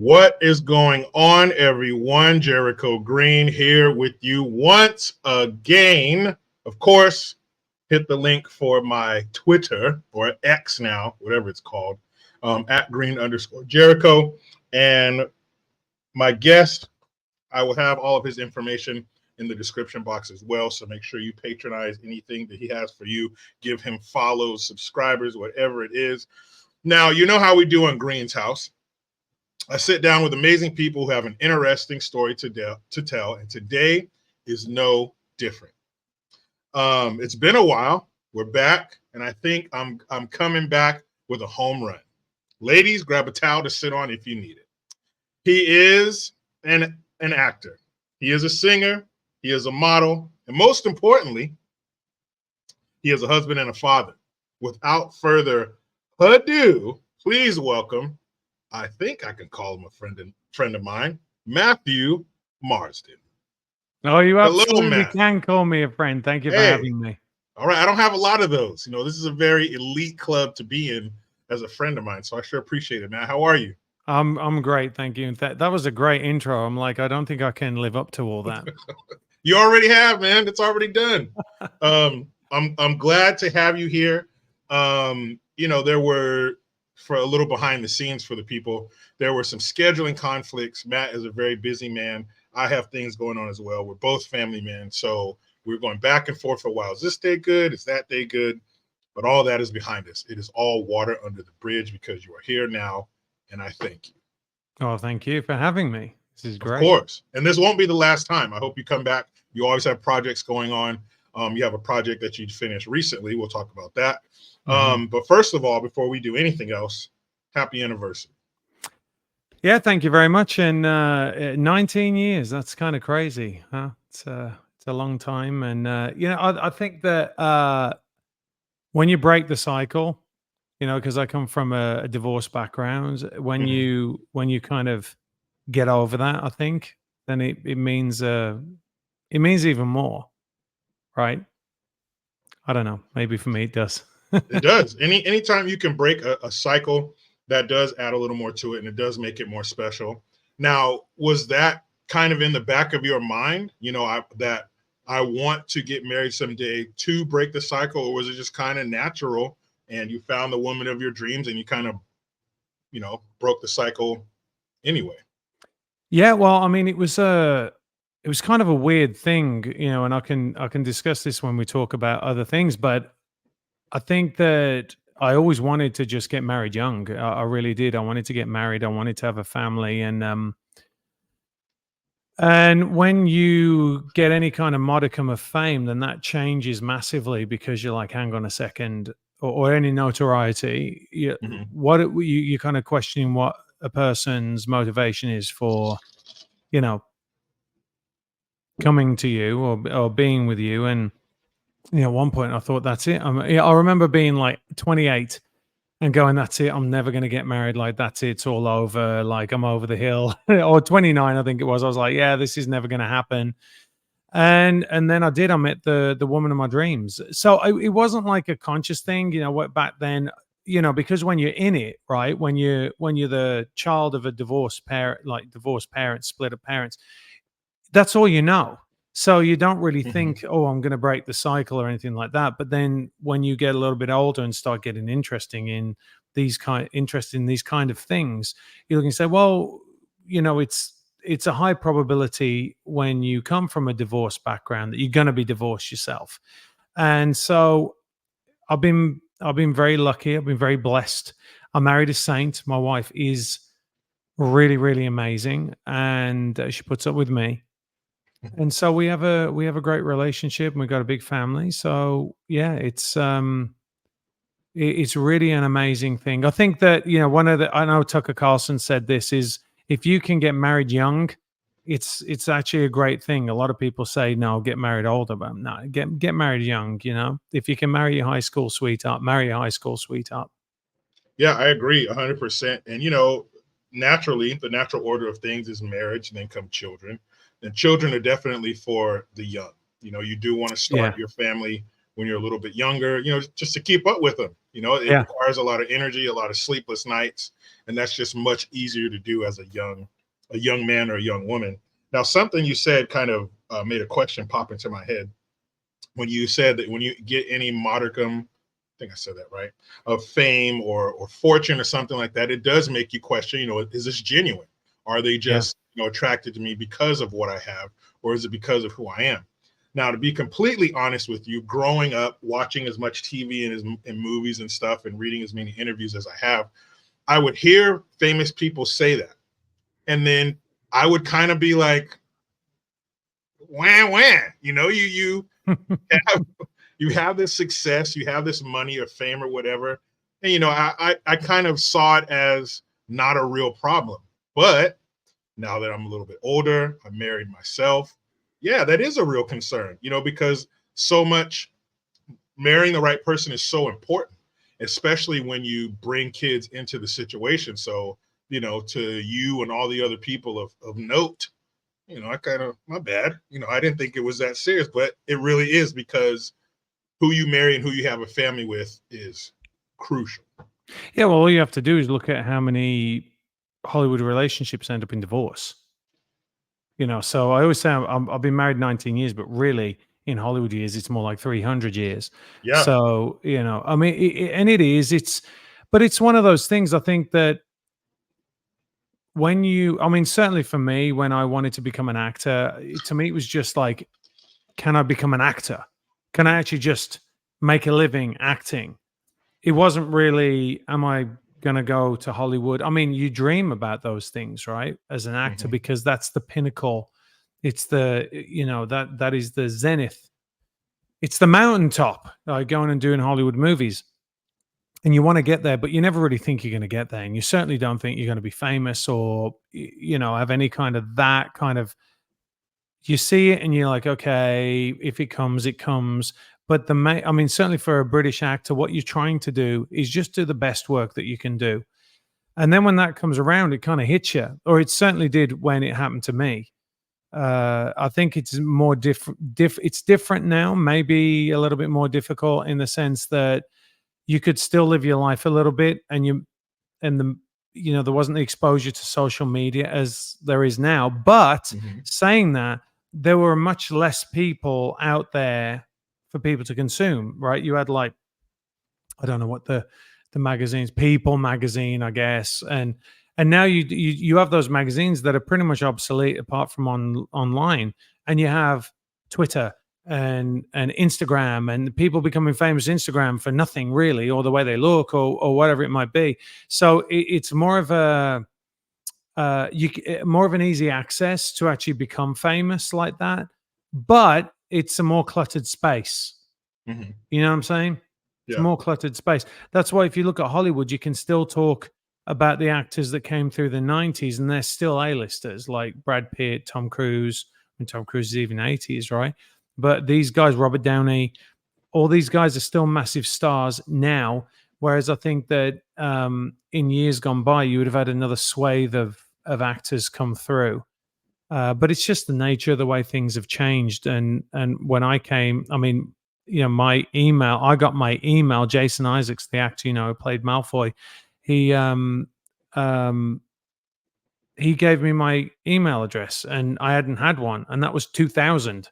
What is going on, everyone? Jericho Green here with you once again. Of course, hit the link for my Twitter, or X now, whatever it's called, at Green_Jericho. And my guest, I will have all of his information in the description box as well. So make sure you patronize anything that he has for you. Give him follows, subscribers, whatever it is. Now, you know how we do on Green's House. I sit down with amazing people who have an interesting story to tell, and today is no different. It's been a while. We're back, and I think I'm coming back with a home run. Ladies, grab a towel to sit on if you need it. He is an actor. He is a singer. He is a model, and most importantly, he is a husband and a father. Without further ado, please welcome, I think I can call him a friend of mine, Matthew Marsden. Oh, you Hello, absolutely Matt. can call me a friend. Thank you for having me. All right. I don't have a lot of those. You know, this is a very elite club to be in as a friend of mine. So I sure appreciate it, Matt. How are you? I'm great. Thank you. That was a great intro. I'm like, I don't think I can live up to all that. You already have, man. It's already done. I'm glad to have you here. You know, there were, for a little behind the scenes for the people, there were some scheduling conflicts. Matt is a very busy man. I have things going on as well. We're both family men. So we're going back and forth for a while. Is this day good? Is that day good? But all that is behind us. It is all water under the bridge because you are here now. And I thank you. Oh, thank you for having me. This is great. Of course. And this won't be the last time. I hope you come back. You always have projects going on. You have a project that you finished recently. We'll talk about that. But first of all, before we do anything else, happy anniversary. Yeah, thank you very much. And 19 years, that's kind of crazy, huh? It's a long time. And, you know, I think that when you break the cycle, you know, because I come from a divorce background, when you kind of get over that, I think, then it means even more, right? I don't know. Maybe for me it does. It does. Anytime you can break a cycle, that does add a little more to it, and it does make it more special. Now, was that kind of in the back of your mind, you know, that I want to get married someday to break the cycle, or was it just kind of natural and you found the woman of your dreams and you kind of, you know, broke the cycle anyway? Yeah, well, I mean, it was kind of a weird thing, you know, and I can discuss this when we talk about other things, but I think that I always wanted to just get married young. I really did. I wanted to get married. I wanted to have a family, and when you get any kind of modicum of fame, then that changes massively because you're like, hang on a second, or any notoriety. You're kind of questioning what a person's motivation is for, you know, coming to you or being with you. And you know, at one point I thought, that's it. I remember being like 28 and going, that's it. I'm never going to get married. Like, that's it. It's all over. Like, I'm over the hill. Or 29, I think it was. I was like, yeah, this is never going to happen. And then I did. I met the woman of my dreams. So it wasn't like a conscious thing, you know. What back then, you know, because when you're in it, right, when you're the child of a divorced parent, like divorced parents, split up parents, that's all you know. So you don't really think, oh, I'm going to break the cycle or anything like that. But then when you get a little bit older and start getting interested in these kind of things, you can say, well, you know, it's a high probability when you come from a divorce background that you're going to be divorced yourself. And so I've been very lucky. I've been very blessed. I married a saint. My wife is really, really amazing, and she puts up with me. And so we have a great relationship, and we've got a big family. So yeah, it's really an amazing thing. I think that, you know, I know Tucker Carlson said this, is if you can get married young, it's actually a great thing. A lot of people say, no, get married older, but no, get married young. You know, if you can marry your high school sweetheart, marry a high school sweetheart. Yeah, I agree 100%. And, you know, naturally, the natural order of things is marriage, and then come children. And children are definitely for the young. You know, you do want to start your family when you're a little bit younger, you know, just to keep up with them. It Yeah. requires a lot of energy, a lot of sleepless nights, and that's just much easier to do as a young man or a young woman. Now, something you said kind of made a question pop into my head when you said that when you get any modicum, I think I said that right, of fame or fortune or something like that, it does make you question, is this genuine? Are they Yeah. just, attracted to me because of what I have, or is it because of who I am? Now, to be completely honest with you, growing up, watching as much TV and movies and stuff, and reading as many interviews as I have, I would hear famous people say that, and then I would kind of be like, wah wah, you have you have this success, you have this money or fame or whatever, and I kind of saw it as not a real problem. But now that I'm a little bit older, I'm married myself. Yeah, that is a real concern, because so much marrying the right person is so important, especially when you bring kids into the situation. So, to you and all the other people of note, I kind of, my bad, I didn't think it was that serious, but it really is, because who you marry and who you have a family with is crucial. Yeah. Well, all you have to do is look at how many Hollywood relationships end up in divorce. So I always say I've been married 19 years, but really in Hollywood years, it's more like 300 years. Yeah. So, I mean, and but it's one of those things. I think that I mean, certainly for me, when I wanted to become an actor, to me, it was just like, can I become an actor? Can I actually just make a living acting? It wasn't really, am I going to go to Hollywood? I mean, you dream about those things, right? As an actor, Hmm. because that's the pinnacle. It's that is the zenith. It's the mountaintop, going and doing Hollywood movies. And you want to get there, but you never really think you're going to get there. And you certainly don't think you're going to be famous or, have any kind of that kind of, you see it and you're like, okay, if it comes, it comes. But I mean, certainly for a British actor, what you're trying to do is just do the best work that you can do. And then when that comes around, it kind of hits you, or it certainly did when it happened to me. I think it's more different. It's different now, maybe a little bit more difficult in the sense that you could still live your life a little bit, and there wasn't the exposure to social media as there is now. But Hmm. saying that, there were much less people out there for people to consume, right? You had, like, I don't know what the magazines, People magazine, I guess, and now you have those magazines that are pretty much obsolete apart from online, and you have Twitter and Instagram, and people becoming famous Instagram for nothing really, or the way they look, or whatever it might be. So it's more of a more of an easy access to actually become famous like that, but it's a more cluttered space. Hmm. You know what I'm saying? It's a Yeah. more cluttered space. That's why if you look at Hollywood, you can still talk about the actors that came through the 90s and they're still A-listers, like Brad Pitt, Tom Cruise. And Tom Cruise is even 80s, right? But these guys, Robert Downey, all these guys are still massive stars now. Whereas I think that in years gone by, you would have had another swathe of actors come through. But it's just the nature of the way things have changed. And when I came, I mean, I got my email. Jason Isaacs, the actor, who played Malfoy, he um, he gave me my email address, and I hadn't had one, and that was 2000.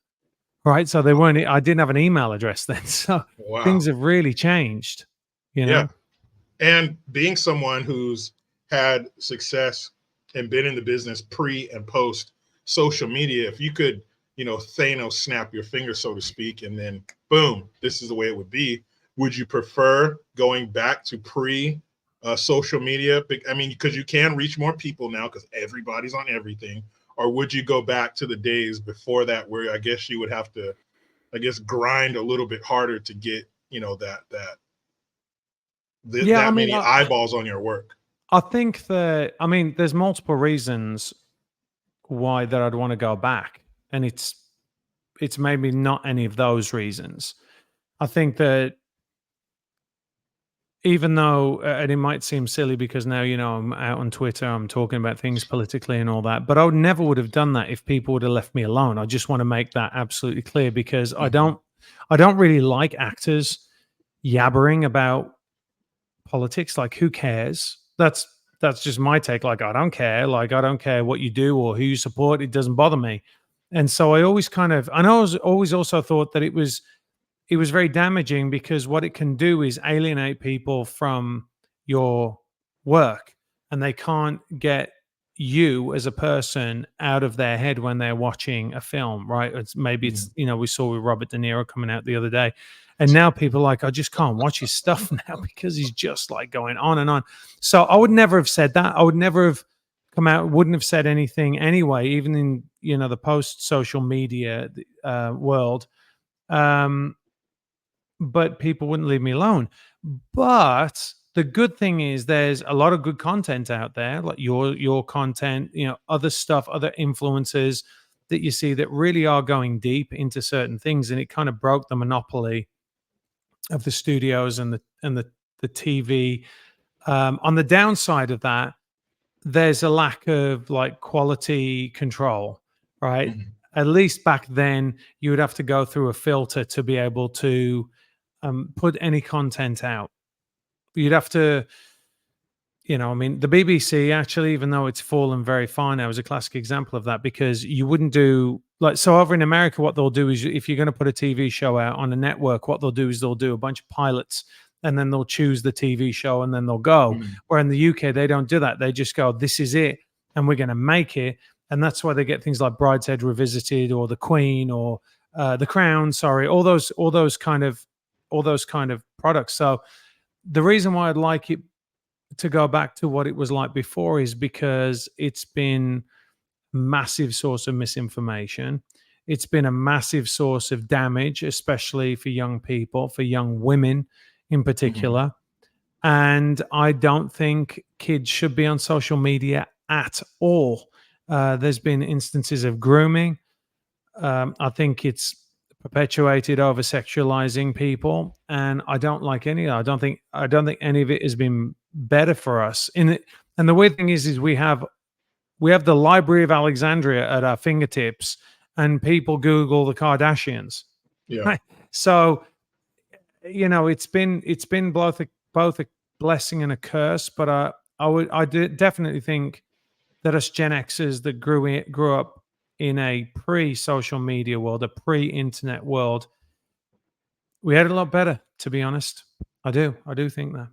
Right, so they weren't. I didn't have an email address then, so Wow. things have really changed. You Yeah. know. And being someone who's had success and been in the business pre and post social media, if you could, Thanos snap your finger, so to speak, and then boom, this is the way it would be. Would you prefer going back to pre social media? I mean, because you can reach more people now because everybody's on everything. Or would you go back to the days before that, where I guess you would have to, grind a little bit harder to get, Yeah, I that mean, many eyeballs on your work? I think that, I mean, there's multiple reasons why that I'd want to go back, and it's maybe not any of those reasons. I think that even though, and it might seem silly because now, I'm out on Twitter, I'm talking about things politically and all that, but I never would have done that if people would have left me alone. I just want to make that absolutely clear, because Mhm. I don't really like actors yabbering about politics. Like, who cares? That's just my take. Like, I don't care. Like, I don't care what you do or who you support. It doesn't bother me. And so I always kind of, and I was always also thought that it was very damaging, because what it can do is alienate people from your work, and they can't get you as a person out of their head when they're watching a film, right? Maybe it's, Mhm. we saw with Robert De Niro coming out the other day, and now people are like, I just can't watch his stuff now because he's just like going on and on. So I would never have said that. I would never have come out, wouldn't have said anything anyway, even in, the post social media world. Um, but people wouldn't leave me alone. But the good thing is there's a lot of good content out there, like your content, other stuff, other influencers that you see that really are going deep into certain things, and it kind of broke the monopoly of the studios and the TV. On the downside of that, there's a lack of like quality control, right? Mhm. At least back then, you would have to go through a filter to be able to put any content out. You'd have to, I mean, the BBC actually, even though it's fallen very far now, is a classic example of that, because you wouldn't do like, so over in America, what they'll do is, if you're going to put a TV show out on a network, what they'll do is they'll do a bunch of pilots, and then they'll choose the TV show and then they'll go. Mhm. Where in the UK, they don't do that. They just go, this is it, and we're going to make it. And that's why they get things like Brideshead Revisited or The Queen or The Crown, sorry, all those kind of products. So the reason why I'd like it to go back to what it was like before is because it's been massive source of misinformation. It's been a massive source of damage, especially for young people, for young women in Mhm. particular. And I don't think kids should be on social media at all. There's been instances of grooming. I think it's perpetuated over sexualizing people, and I don't like any of that. I don't think any of it has been better for us. In it, and the weird thing is we have the Library of Alexandria at our fingertips, and people Google the Kardashians. Yeah. Right? So it's been both a blessing and a curse. But definitely think that us Gen Xers that grew up in a pre-social media world, a pre-internet world, we had it a lot better, to be honest. I do think that.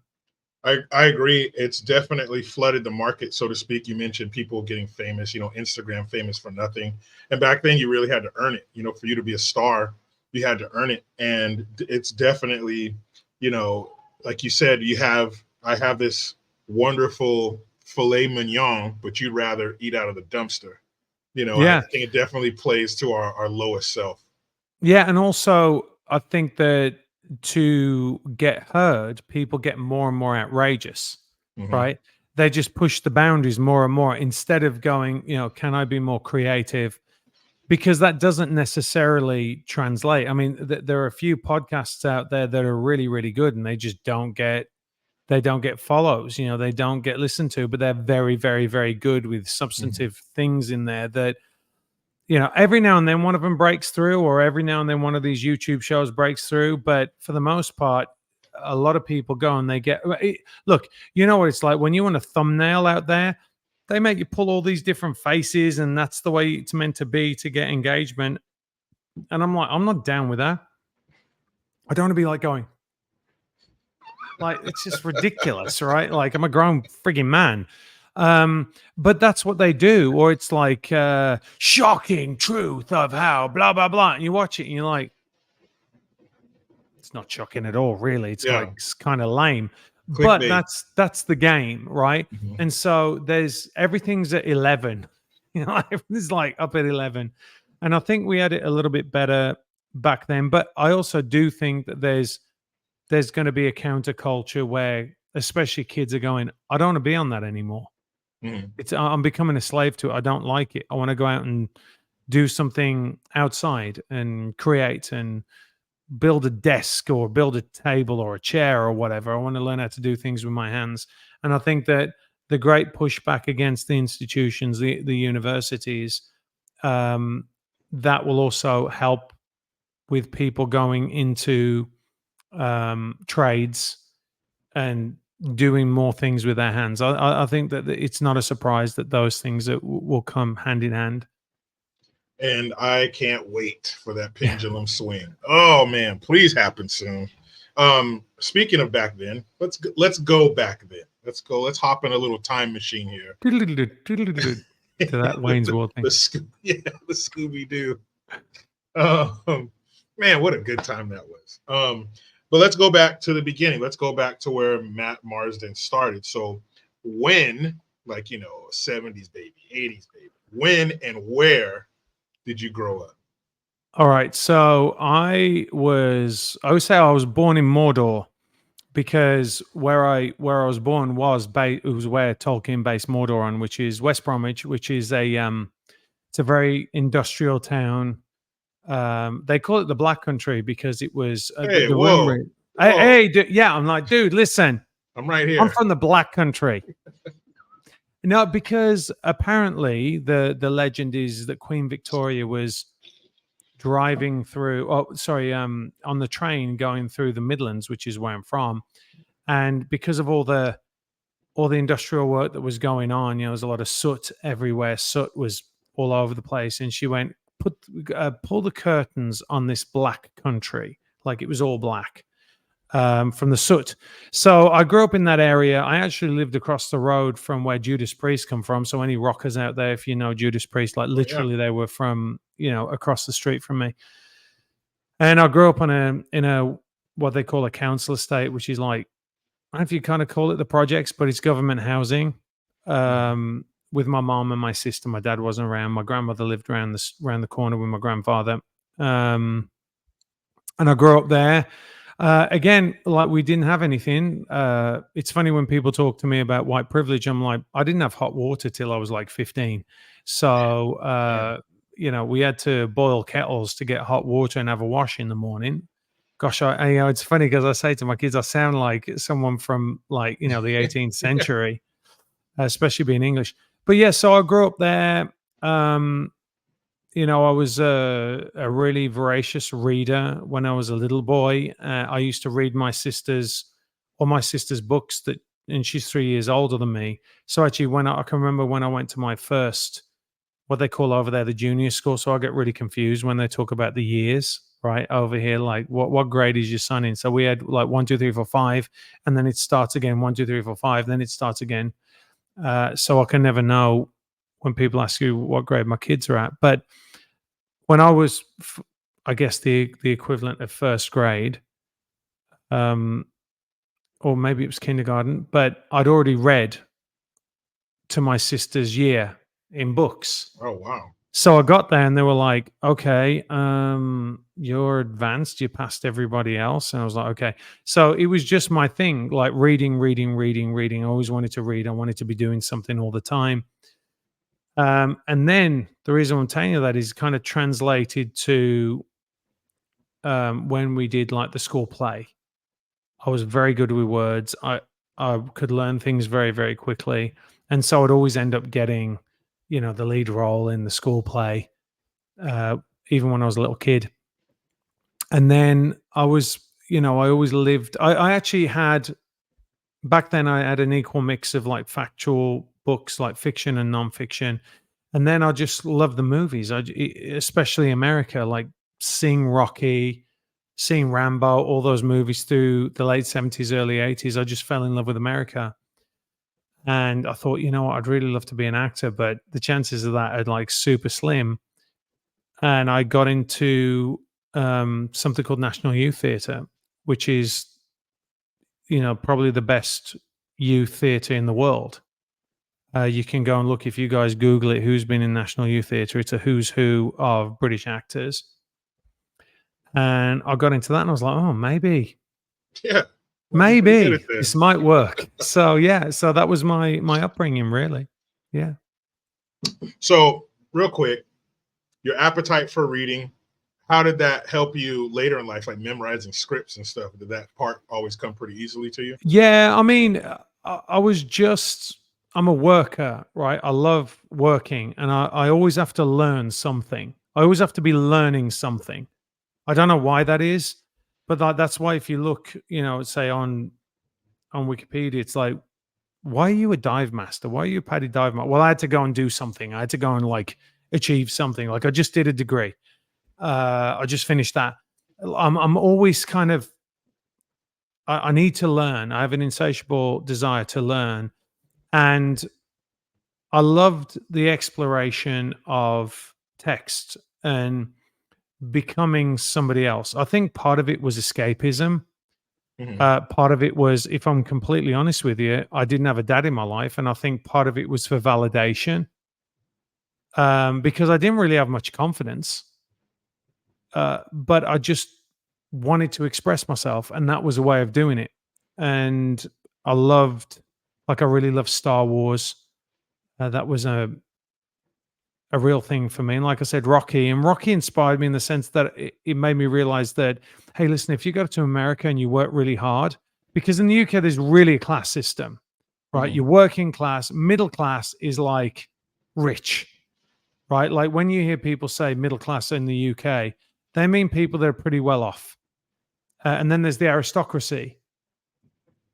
I agree. It's definitely flooded the market, so to speak. You mentioned people getting famous, Instagram famous for nothing. And back then, you really had to earn it. For you to be a star, you had to earn it. And it's definitely, you know, like you said, I have this wonderful filet mignon, but you'd rather eat out of the dumpster. I Yeah. think it definitely plays to our lowest self. Yeah, and also I think that to get heard, people get more and more outrageous, Hmm. right? They just push the boundaries more and more instead of going, can I be more creative? Because that doesn't necessarily translate. I mean, there are a few podcasts out there that are really, really good, and they don't get follows. They don't get listened to, but they're very, very, very good with Hmm. substantive things in there that every now and then one of them breaks through, or every now and then one of these YouTube shows breaks through. But for the most part, a lot of people go and they get look, you know what it's like when you want a thumbnail out there, they make you pull all these different faces, and that's the way it's meant to be to get engagement. And I'm like, I'm not down with that. I don't want to be like going, like, it's just ridiculous, right? Like, I'm a grown frigging man. But that's what they do. Or it's like shocking truth of how blah blah blah. And you watch it and you're like, it's not shocking at all, really. It's Yeah. like it's kind of lame. But Clickbait. that's the game, right? Mhm. And so there's everything's at 11. Everything's like up at 11. And I think we had it a little bit better back then. But I also do think that there's going to be a counterculture where especially kids are going, I don't want to be on that anymore. Mhm. I'm becoming a slave to it. I don't like it. I want to go out and do something outside and create and build a desk or build a table or a chair or whatever. I want to learn how to do things with my hands. And I think that the great pushback against the institutions, the universities, um, that will also help with people going into trades and doing more things with their hands. I think that it's not a surprise that those things will come hand in hand. And I can't wait for that Yeah. pendulum swing. Oh man, please happen soon. Speaking of back then, let's go back then. Let's go. Let's hop in a little time machine here. To that Wayne's World thing. Yeah, the Scooby Doo. Um, man, what a good time that was. But let's go back to the beginning. Let's go back to where Matt Marsden started. So when, like, 70s baby, 80s baby, when and where did you grow up? All right. So I would say I was born in Mordor because where I was born it was where Tolkien based Mordor on, which is West Bromwich, which is it's a very industrial town. They call it the Black Country because it was Hey, the real whoa, Hey, whoa. yeah, I'm like, dude, listen, I'm right I'm here. from the Black Country. No, because apparently the legend is that Queen Victoria was driving through. Oh, sorry, on the train going through the Midlands, which is where I'm from, and because of all the industrial work that was going on, there was a lot of soot everywhere. Soot was all over the place, and she went pull the curtains on this black country, like it was all black from the soot. So I grew up in that area. I actually lived across the road from where Judas Priest come from. So any rockers out there, if you know Judas Priest, like Oh yeah. literally they were from across the street from me. And I grew up on in a what they call a council estate, which is like I don't know if you kind of call it the projects, but it's government housing. Mhm. With my mom and my sister, my dad wasn't around. My grandmother lived around the corner with my grandfather. Um, and I grew up there. Again, like we didn't have anything. It's funny when people talk to me about white privilege. I'm like, I didn't have hot water till I was like 15. So, Damn. we had to boil kettles to get hot water and have a wash in the morning. Gosh, it's funny because I say to my kids, I sound like someone from like, the 18th Yeah. century, especially being English. But yeah, so I grew up there. Um, I was a really voracious reader when I was a little boy. I used to read all my sister's books and she's 3 years older than me. So actually, I can remember when I went to my first, what they call over there, the junior school. So I get really confused when they talk about the years, right? Over here, like what grade is your son in? So we had like 1, 2, 3, 4, 5, and then it starts again, 1, 2, 3, 4, 5, then it starts again. So I can never know when people ask you what grade my kids are at. But when I was, I guess the equivalent of first grade, um, or maybe it was kindergarten, but I'd already read to my sister's year in books. Oh wow. So I got there and they were like, "Okay, you're advanced. You passed everybody else." And I was like, "Okay." So it was just my thing, like reading, reading, reading, reading. I always wanted to read. I wanted to be doing something all the time. And then the reason I'm telling you that is kind of translated to when we did like the school play. I was very good with words. I could learn things very, very quickly. And so I'd always end up getting, the lead role in the school play, uh, even when I was a little kid. And then I always lived, I actually had, back then, I had an equal mix of like factual books, like fiction and nonfiction. And then I just love the movies, especially America, like seeing Rocky, seeing Rambo, all those movies through the late 70s, early 80s. I just fell in love with America. And I thought, you know what, I'd really love to be an actor, but the chances of that are like super slim. And I got into something called National Youth Theatre, which is, probably the best youth theatre in the world. You can go and look, if you guys Google it, who's been in National Youth Theatre. It's a who's who of British actors. And I got into that and I was like, oh, Yeah. Why don't you forget it maybe then? this might work. So yeah, so that was my upbringing really. Yeah. So real quick, your appetite for reading, how did that help you later in life, like memorizing scripts and stuff? Did that part always come pretty easily to you? Yeah, I mean, I was just I'm a worker, right? I love working and I always have to learn something. I always have to be learning something. I don't know why that is, but that's why if you look, say on on Wikipedia, it's like, why are you a dive master? Why are you a PADI dive master? Well, I had to go and do something. I had to go and like achieve something. Like I just did a degree. I just finished that. I'm always kind of, I need to learn. I have an insatiable desire to learn. And I loved the exploration of text and becoming somebody else. I think part of it was escapism. Mhm. Part of it was, if I'm completely honest with you, I didn't have a dad in my life. And I think part of it was for validation, because I didn't really have much confidence. But I just wanted to express myself. And that was a way of doing it. And I loved, like, I really loved Star Wars. That was a real thing for me. And like I said, Rocky inspired me in the sense that it made me realize that, hey, listen, if you go to America and you work really hard, because in the UK, there's really a class system, right? Mhm. You're working class, middle class is like rich, right? Like when you hear people say middle class in the UK, they mean people that are pretty well off. And then there's the aristocracy.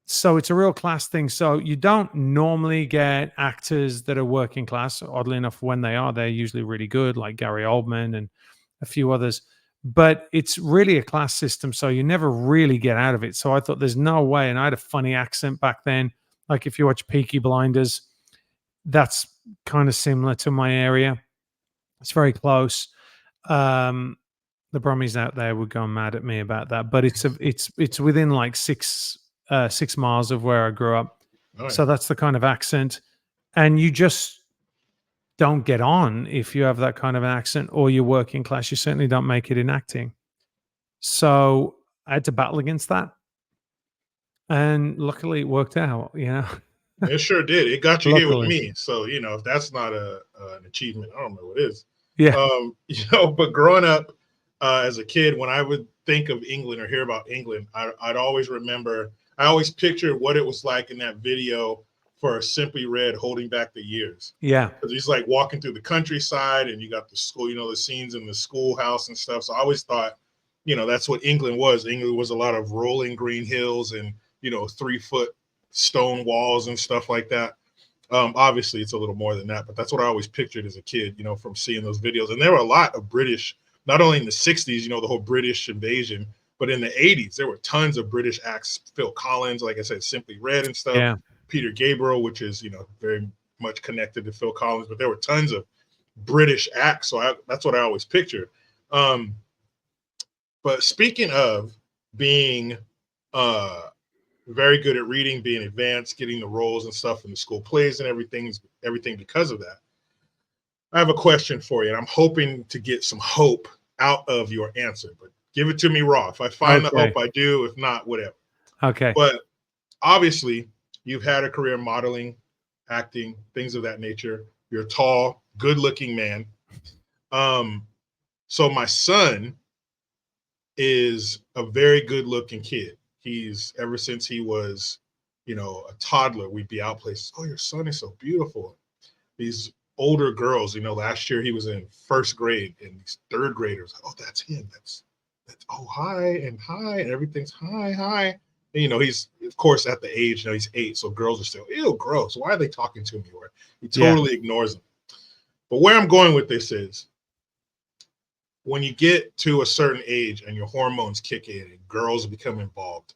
So it's a real class thing. So you don't normally get actors that are working class. Oddly enough, when they are, they're usually really good, like Gary Oldman and a few others. But it's really a class system. So you never really get out of it. So I thought there's no way. And I had a funny accent back then. Like if you watch Peaky Blinders, that's kind of similar to my area. It's very close. Um, the Brummies out there would go mad at me about that, but it's within like 6 miles of where I grew up, Oh, yeah. so that's the kind of accent, and you just don't get on if you have that kind of an accent or you're working class. You certainly don't make it in acting. So I had to battle against that, and luckily it worked out. You know, It sure did. It got you here with luckily, me. So, if that's not an achievement, I don't know what is. yeah, But growing up as a kid, when I would think of England or hear about England, I'd always remember, I always pictured what it was like in that video for Simply Red holding back the years. yeah, Because he's like walking through the countryside and you got the school, the scenes in the schoolhouse and stuff. So I always thought, that's what England was. England was a lot of rolling green hills and, 3 foot stone walls and stuff like that. Obviously, it's a little more than that, but that's what I always pictured as a kid, from seeing those videos. And there were a lot of British, not only in the 60s, the whole British invasion, but in the 80s, there were tons of British acts. Phil Collins, like I said, Simply Red and stuff. yeah. Peter Gabriel, which is, very much connected to Phil Collins, but there were tons of British acts. So that's what I always pictured. Um, but speaking of being uh, very good at reading, being advanced, getting the roles and stuff in the school plays and everything because of that. I have a question for you, and I'm hoping to get some hope out of your answer, but give it to me raw. If I find the hope, Okay, I do. If not, whatever. okay. But obviously, you've had a career modeling, acting, things of that nature. You're a tall, good-looking man. So my son is a very good-looking kid. He's ever since he was, a toddler, we'd be out places. Oh, your son is so beautiful. These older girls, last year he was in first grade and these third graders, oh, that's him. That's oh hi and everything's hi. And, he's of course at the age, he's 8, so girls are still, ew, gross. Why are they talking to me? Or he Yeah, totally ignores them. But where I'm going with this is when you get to a certain age and your hormones kick in and girls become involved,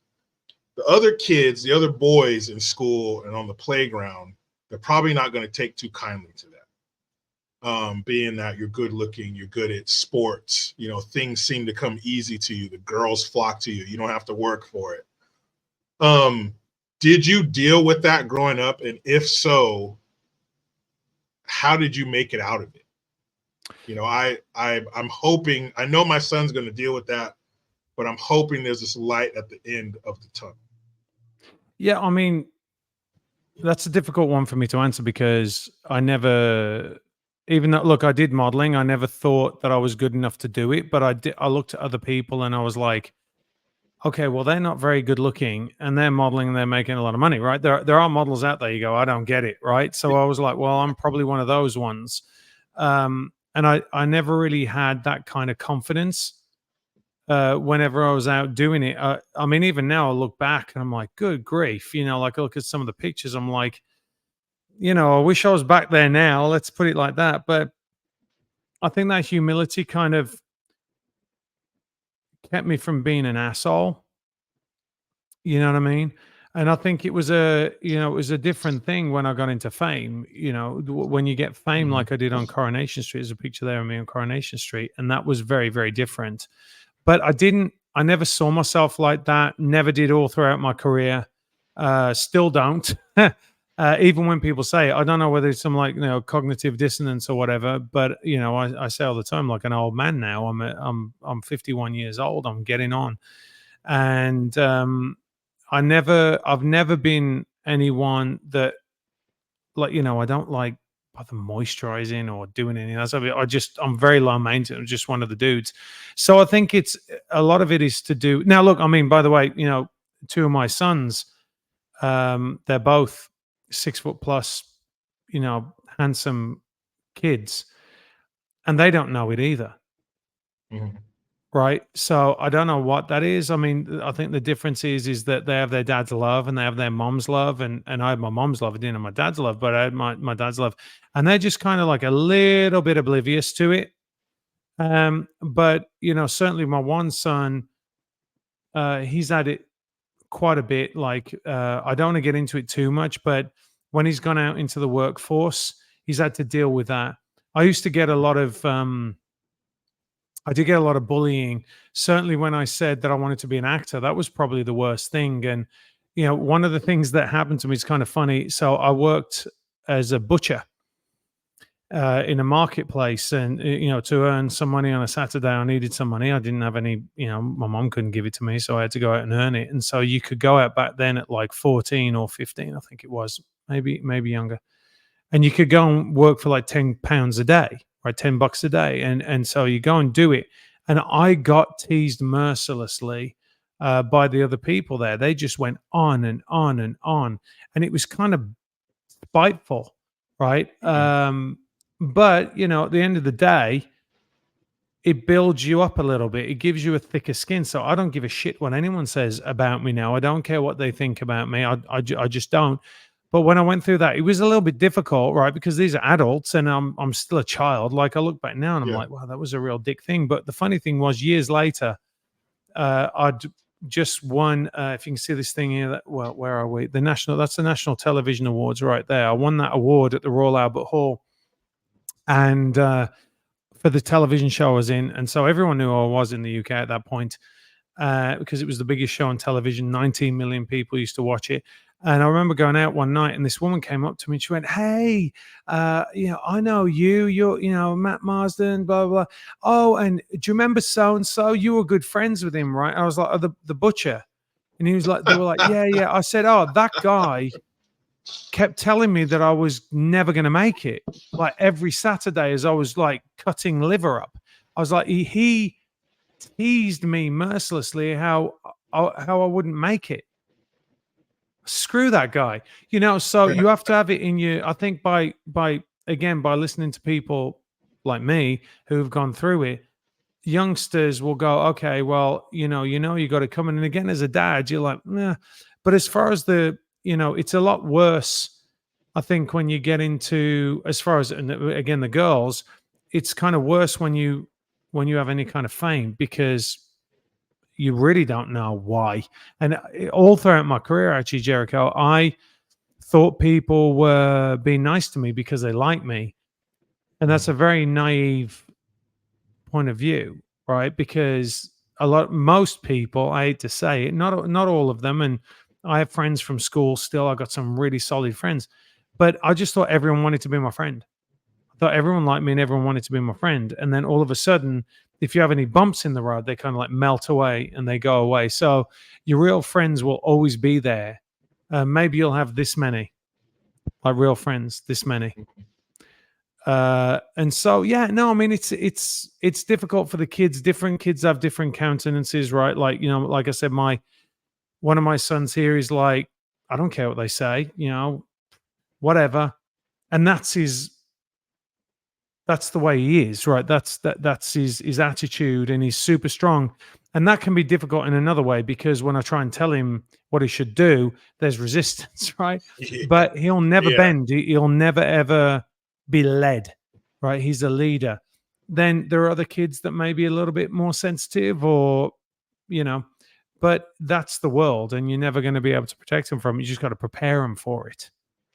the other kids, the other boys in school and on the playground, they're probably not going to take too kindly to that. Being that you're good looking, you're good at sports, things seem to come easy to you. The girls flock to you. You don't have to work for it. Did you deal with that growing up? And if so, how did you make it out of it? I'm hoping, I know my son's going to deal with that, but I'm hoping there's this light at the end of the tunnel. yeah. I mean, that's a difficult one for me to answer because I never, even though, look, I did modeling, I never thought that I was good enough to do it. But I looked at other people and I was like, okay, well, they're not very good looking and they're modeling and they're making a lot of money, right? There are models out there. You go, I don't get it, right? So I was like, well, I'm probably one of those ones. And I never really had that kind of confidence whenever I was out doing it. I mean, even now I look back and I'm like, good grief, like I look at some of the pictures, I'm like, I wish I was back there now. Let's put it like that. But I think that humility kind of kept me from being an asshole. You know what I mean? And I think it was a different thing when I got into fame. When you get fame Mhm. like I did on Coronation Street, there's a picture there of me on Coronation Street, and that was very, very different. But I never saw myself like that. Never did all throughout my career. Still don't. Even when people say it, I don't know whether it's some like cognitive dissonance or whatever. But I say all the time, like an old man now. I'm 51 years old. I'm getting on, and I've never been anyone that, like, I don't like bother moisturizing or doing anything else. I'm very low maintenance. I'm just one of the dudes. So I think it's a lot of it is to do. Now, look, I mean, by the way, two of my sons, they're both 6 foot plus, handsome kids, and they don't know it either. Mhm. Right. So I don't know what that is. I mean, I think the difference is that they have their dad's love and they have their mom's love. And I had my mom's love. I didn't have my dad's love, but I had my dad's love. And they're just kind of like a little bit oblivious to it. But certainly my one son, he's had it quite a bit. Like I don't want to get into it too much, but when he's gone out into the workforce, he's had to deal with that. I used to get a lot of I did get a lot of bullying. Certainly, when I said that I wanted to be an actor, that was probably the worst thing. And one of the things that happened to me is kind of funny. So I worked as a butcher in a marketplace, and to earn some money on a Saturday, I needed some money. I didn't have any. My mom couldn't give it to me, so I had to go out and earn it. And so you could go out back then at like 14 or 15, I think it was, maybe younger, and you could go and work for like £10 a day, right? $10 a day. And so you go and do it. And I got teased mercilessly by the other people there. They just went on and on and on. And it was kind of spiteful, right? Mhm. But at the end of the day, it builds you up a little bit. It gives you a thicker skin. So I don't give a shit what anyone says about me now. I don't care what they think about me. I just don't. But when I went through that, it was a little bit difficult, right? Because these are adults and I'm still a child. Like I look back now and I'm Yeah. like, wow, that was a real dick thing. But the funny thing was, years later, I'd just won. If you can see this thing here, well, where are we? That's the National Television Awards right there. I won that award at the Royal Albert Hall, and for the television show I was in, and so everyone knew I was in the UK at that point because it was the biggest show on television. 19 million people used to watch it. And I remember going out one night, and this woman came up to me and she went, "Hey, I know you. You're, Matt Marsden, blah blah. Blah. Oh, and do you remember so and so? You were good friends with him, right?" I was like, "Oh, the butcher," and he was like, "They were like, yeah, yeah." I said, "Oh, that guy kept telling me that I was never going to make it. Like every Saturday, as I was like cutting liver up, I was like, he teased me mercilessly how I wouldn't make it. Screw that guy, So you have to have it in you. I think by listening to people like me who've gone through it, youngsters will go, okay, well, you got to come in. And again, as a dad, you're like, nah. But as far as it's a lot worse. I think when you get into as far as and again the girls, it's kind of worse when you have any kind of fame because you really don't know why. And all throughout my career, actually, Jericho, I thought people were being nice to me because they like me, and that's Mhm. a very naive point of view, right? Because most people, I hate to say it, not all of them, and I have friends from school still. I got some really solid friends, but I just thought everyone wanted to be my friend. I thought everyone liked me and everyone wanted to be my friend. And then all of a sudden, if you have any bumps in the road, they kind of like melt away and they go away. So your real friends will always be there. Maybe you'll have this many, like real friends, this many. And so yeah, no, I mean it's difficult for the kids. Different kids have different countenances, right? Like, like I said, one of my sons here is like, I don't care what they say, whatever. And that's his that's the way he is, right? That's his attitude, and he's super strong. And that can be difficult in another way, because when I try and tell him what he should do, there's resistance, right? Yeah. But he'll never Yeah. bend. He'll never ever be led, right? He's a leader. Then there are other kids that may be a little bit more sensitive, or you know, but that's the world, and you're never going to be able to protect them from it. You just got to prepare them for it,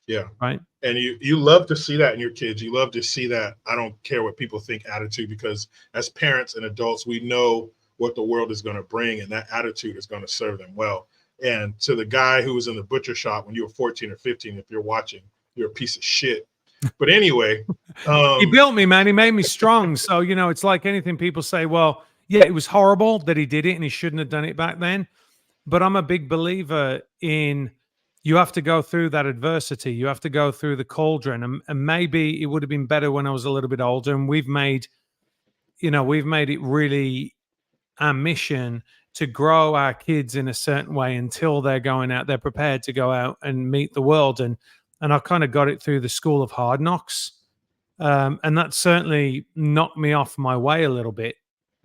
Yeah. right? And you love to see that in your kids. You love to see that I don't care what people think attitude, because as parents and adults, we know what the world is going to bring, and that attitude is going to serve them well. And to the guy who was in the butcher shop when you were 14 or 15, if you're watching, you're a piece of shit. But anyway, He um, built me, man. He made me strong. So, it's like anything. People say, well, yeah, it was horrible that he did it and he shouldn't have done it back then. But I'm a big believer in, you have to go through that adversity. You have to go through the cauldron. And maybe it would have been better when I was a little bit older. And we've made it really our mission to grow our kids in a certain way until they're prepared to go out and meet the world. And I kind of got it through the school of hard knocks. And that certainly knocked me off my way a little bit.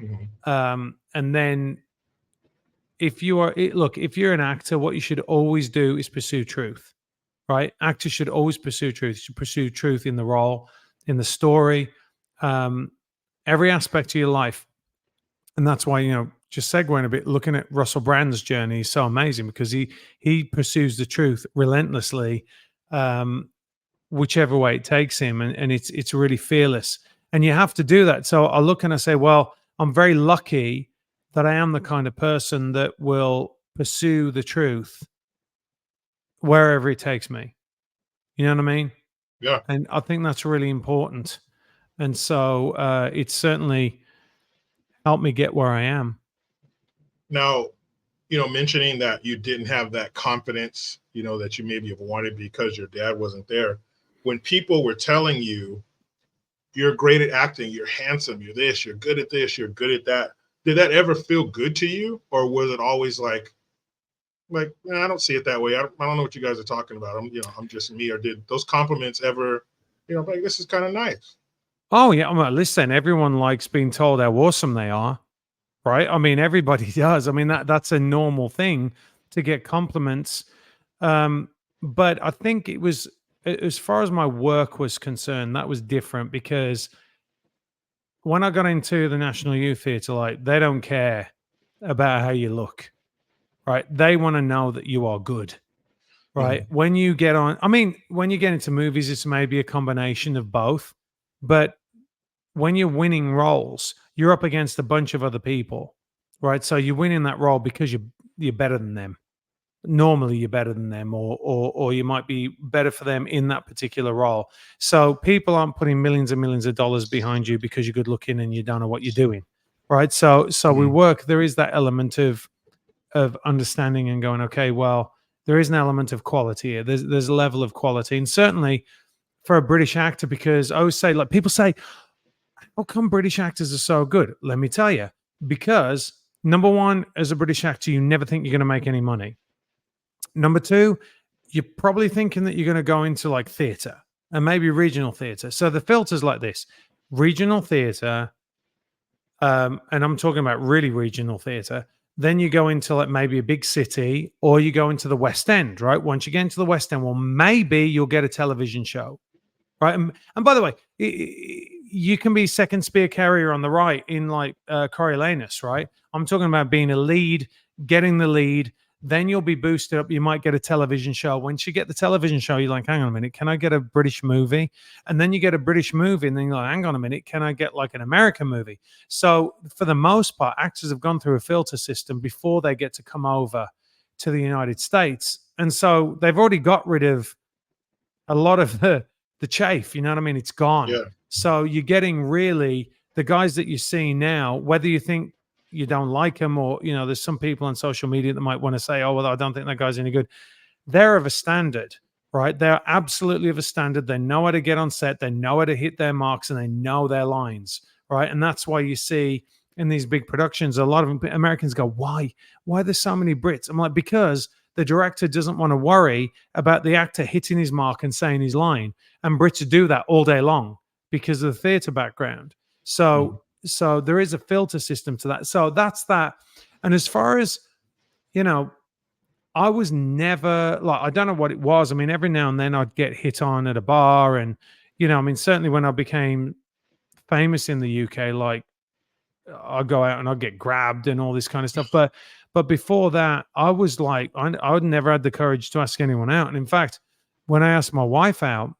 mhm, And then if you're an actor, what you should always do is pursue truth, right? Actors should always pursue truth. You should pursue truth in the role, in the story, um, every aspect of your life. And that's why, just segueing a bit, looking at Russell Brand's journey is so amazing, because he pursues the truth relentlessly, um, whichever way it takes him, and it's really fearless. And you have to do that. So I look and I say, well, I'm very lucky that I am the kind of person that will pursue the truth wherever it takes me. You know what I mean? yeah. And I think that's really important. And so it's certainly helped me get where I am. Now, mentioning that you didn't have that confidence, that you maybe have wanted because your dad wasn't there. When people were telling you you're great at acting, you're handsome, you're this, you're good at this, you're good at that, did that ever feel good to you, or was it always like I don't see it that way. I don't know what you guys are talking about. I'm just me. Or did those compliments ever, like this is kind of nice? Oh yeah, well, listen, everyone likes being told how awesome they are, right? I mean, everybody does. I mean, that's a normal thing to get compliments. Um, but I think it was, as far as my work was concerned, that was different, because when I got into the National Youth Theatre, like, they don't care about how you look, right? They want to know that you are good, right? Mhm. When you get on, I mean, when you get into movies, it's maybe a combination of both, but when you're winning roles, you're up against a bunch of other people, right? So you're winning that role because you're better than them. Normally, you're better than them, or you might be better for them in that particular role. So people aren't putting millions and millions of dollars behind you because you're good looking and you don't know what you're doing, right? So we Mhm. work. There is that element of understanding and going, okay, well, there is an element of quality here. There's a level of quality, and certainly for a British actor, because I always say, like, people say, how come British actors are so good? Let me tell you, because number one, as a British actor, you never think you're going to make any money. Number two, you're probably thinking that you're going to go into like theatre and maybe regional theatre. So the filter's like this: regional theatre, and I'm talking about really regional theatre. Then you go into like maybe a big city, or you go into the West End, right? Once you get into the West End, well, maybe you'll get a television show, right? And by the way, you can be second spear carrier on the right in like Coriolanus, right? I'm talking about being a lead, getting the lead. Then you'll be boosted up. You might get a television show. Once you get the television show, you're like, hang on a minute, can I get a British movie? And then you get a British movie, and then you're like, hang on a minute, can I get like an American movie? So for the most part, actors have gone through a filter system before they get to come over to the United States. And so they've already got rid of a lot of the chafe, you know what I mean? It's gone. Yeah. So you're getting really the guys that you see now, whether you think you don't like them, or, there's some people on social media that might want to say, oh, well, I don't think that guy's any good. They're of a standard, right? They're absolutely of a standard. They know how to get on set. They know how to hit their marks, and they know their lines, right? And that's why you see in these big productions, a lot of Americans go, why? Why there's so many Brits? I'm like, because the director doesn't want to worry about the actor hitting his mark and saying his line. And Brits do that all day long. because of the theater background. So there is a filter system to that. So that's that. And as far as, you know, I was never like, I don't know what it was. I mean, every now and then I'd get hit on at a bar, and I mean, certainly when I became famous in the UK, like I'll go out and I'll get grabbed and all this kind of stuff. But before that, I was like, I would never had the courage to ask anyone out. And in fact, when I asked my wife out,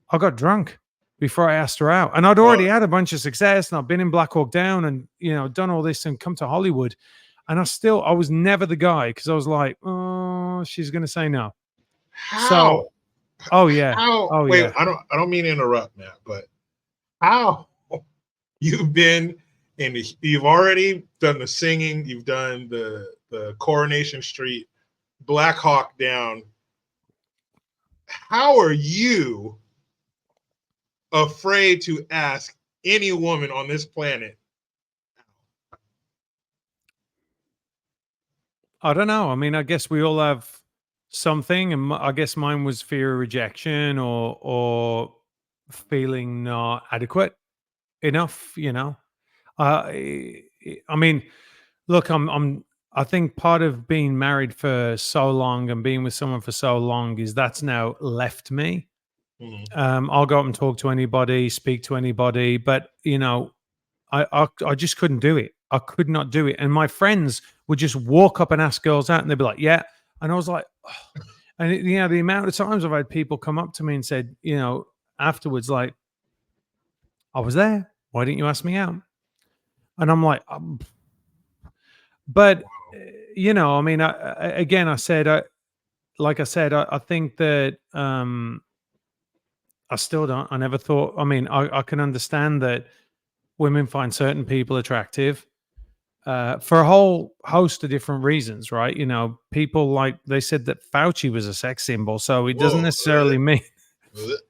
I got drunk before I asked her out. And I'd already had a bunch of success, and I've been in Black Hawk Down, and done all this and come to Hollywood. And I was never the guy, because I was like, oh, she's gonna say no. How? So, oh yeah, How? oh Wait, yeah. I don't mean to interrupt, Matt, but how you've been you've already done the singing, you've done the Coronation Street, Black Hawk Down. How are you afraid to ask any woman on this planet? I don't know. I mean, I guess we all have something, and I guess mine was fear of rejection, or feeling not adequate enough. I mean, look, I think part of being married for so long and being with someone for so long is that's now left me. I'll go up and talk to anybody, speak to anybody, but I just couldn't do it. I could not do it. And my friends would just walk up and ask girls out, and they'd be like, "Yeah," and I was like, oh. And the amount of times I've had people come up to me and said, afterwards, like, "I was there. Why didn't you ask me out?" And I'm like, but I mean, again, I said, like I said, I think that I still don't. I never thought. I mean, I can understand that women find certain people attractive for a whole host of different reasons, right? People, like, they said that Fauci was a sex symbol, so it doesn't necessarily mean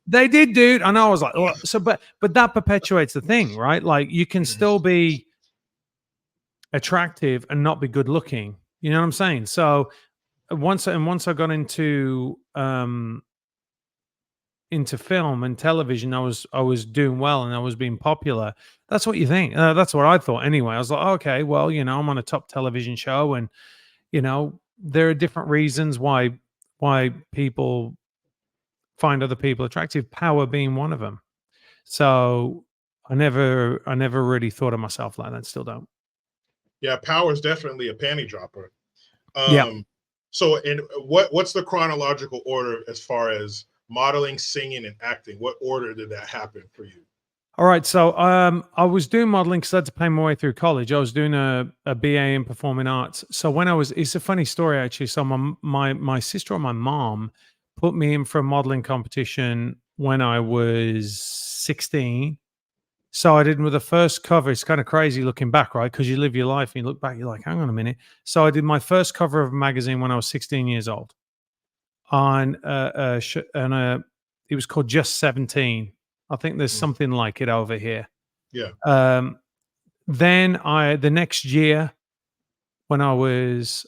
they did, dude. I know. I was like, well, so, but that perpetuates the thing, right? Like, you can still be attractive and not be good looking. You know what I'm saying? So once I got into film and television, I was doing well, and I was being popular. That's what you think. That's what I thought anyway. I was like, okay, well, I'm on a top television show, and there are different reasons why people find other people attractive. Power being one of them. So I never really thought of myself like that. Still don't. Yeah, power is definitely a panty dropper. Yeah. So, in what's the chronological order as far as modeling, singing, and acting? What order did that happen for you? All right. So I was doing modeling because I had to pay my way through college. I was doing a BA in performing arts. So it's a funny story actually. So my sister and my mom put me in for a modeling competition when I was 16. So I did with the first cover. It's kind of crazy looking back, right? Because you live your life and you look back, you're like, hang on a minute. So I did my first cover of a magazine when I was 16 years old. It was called Just 17. I think there's something like it over here. Yeah. Then the next year, when I was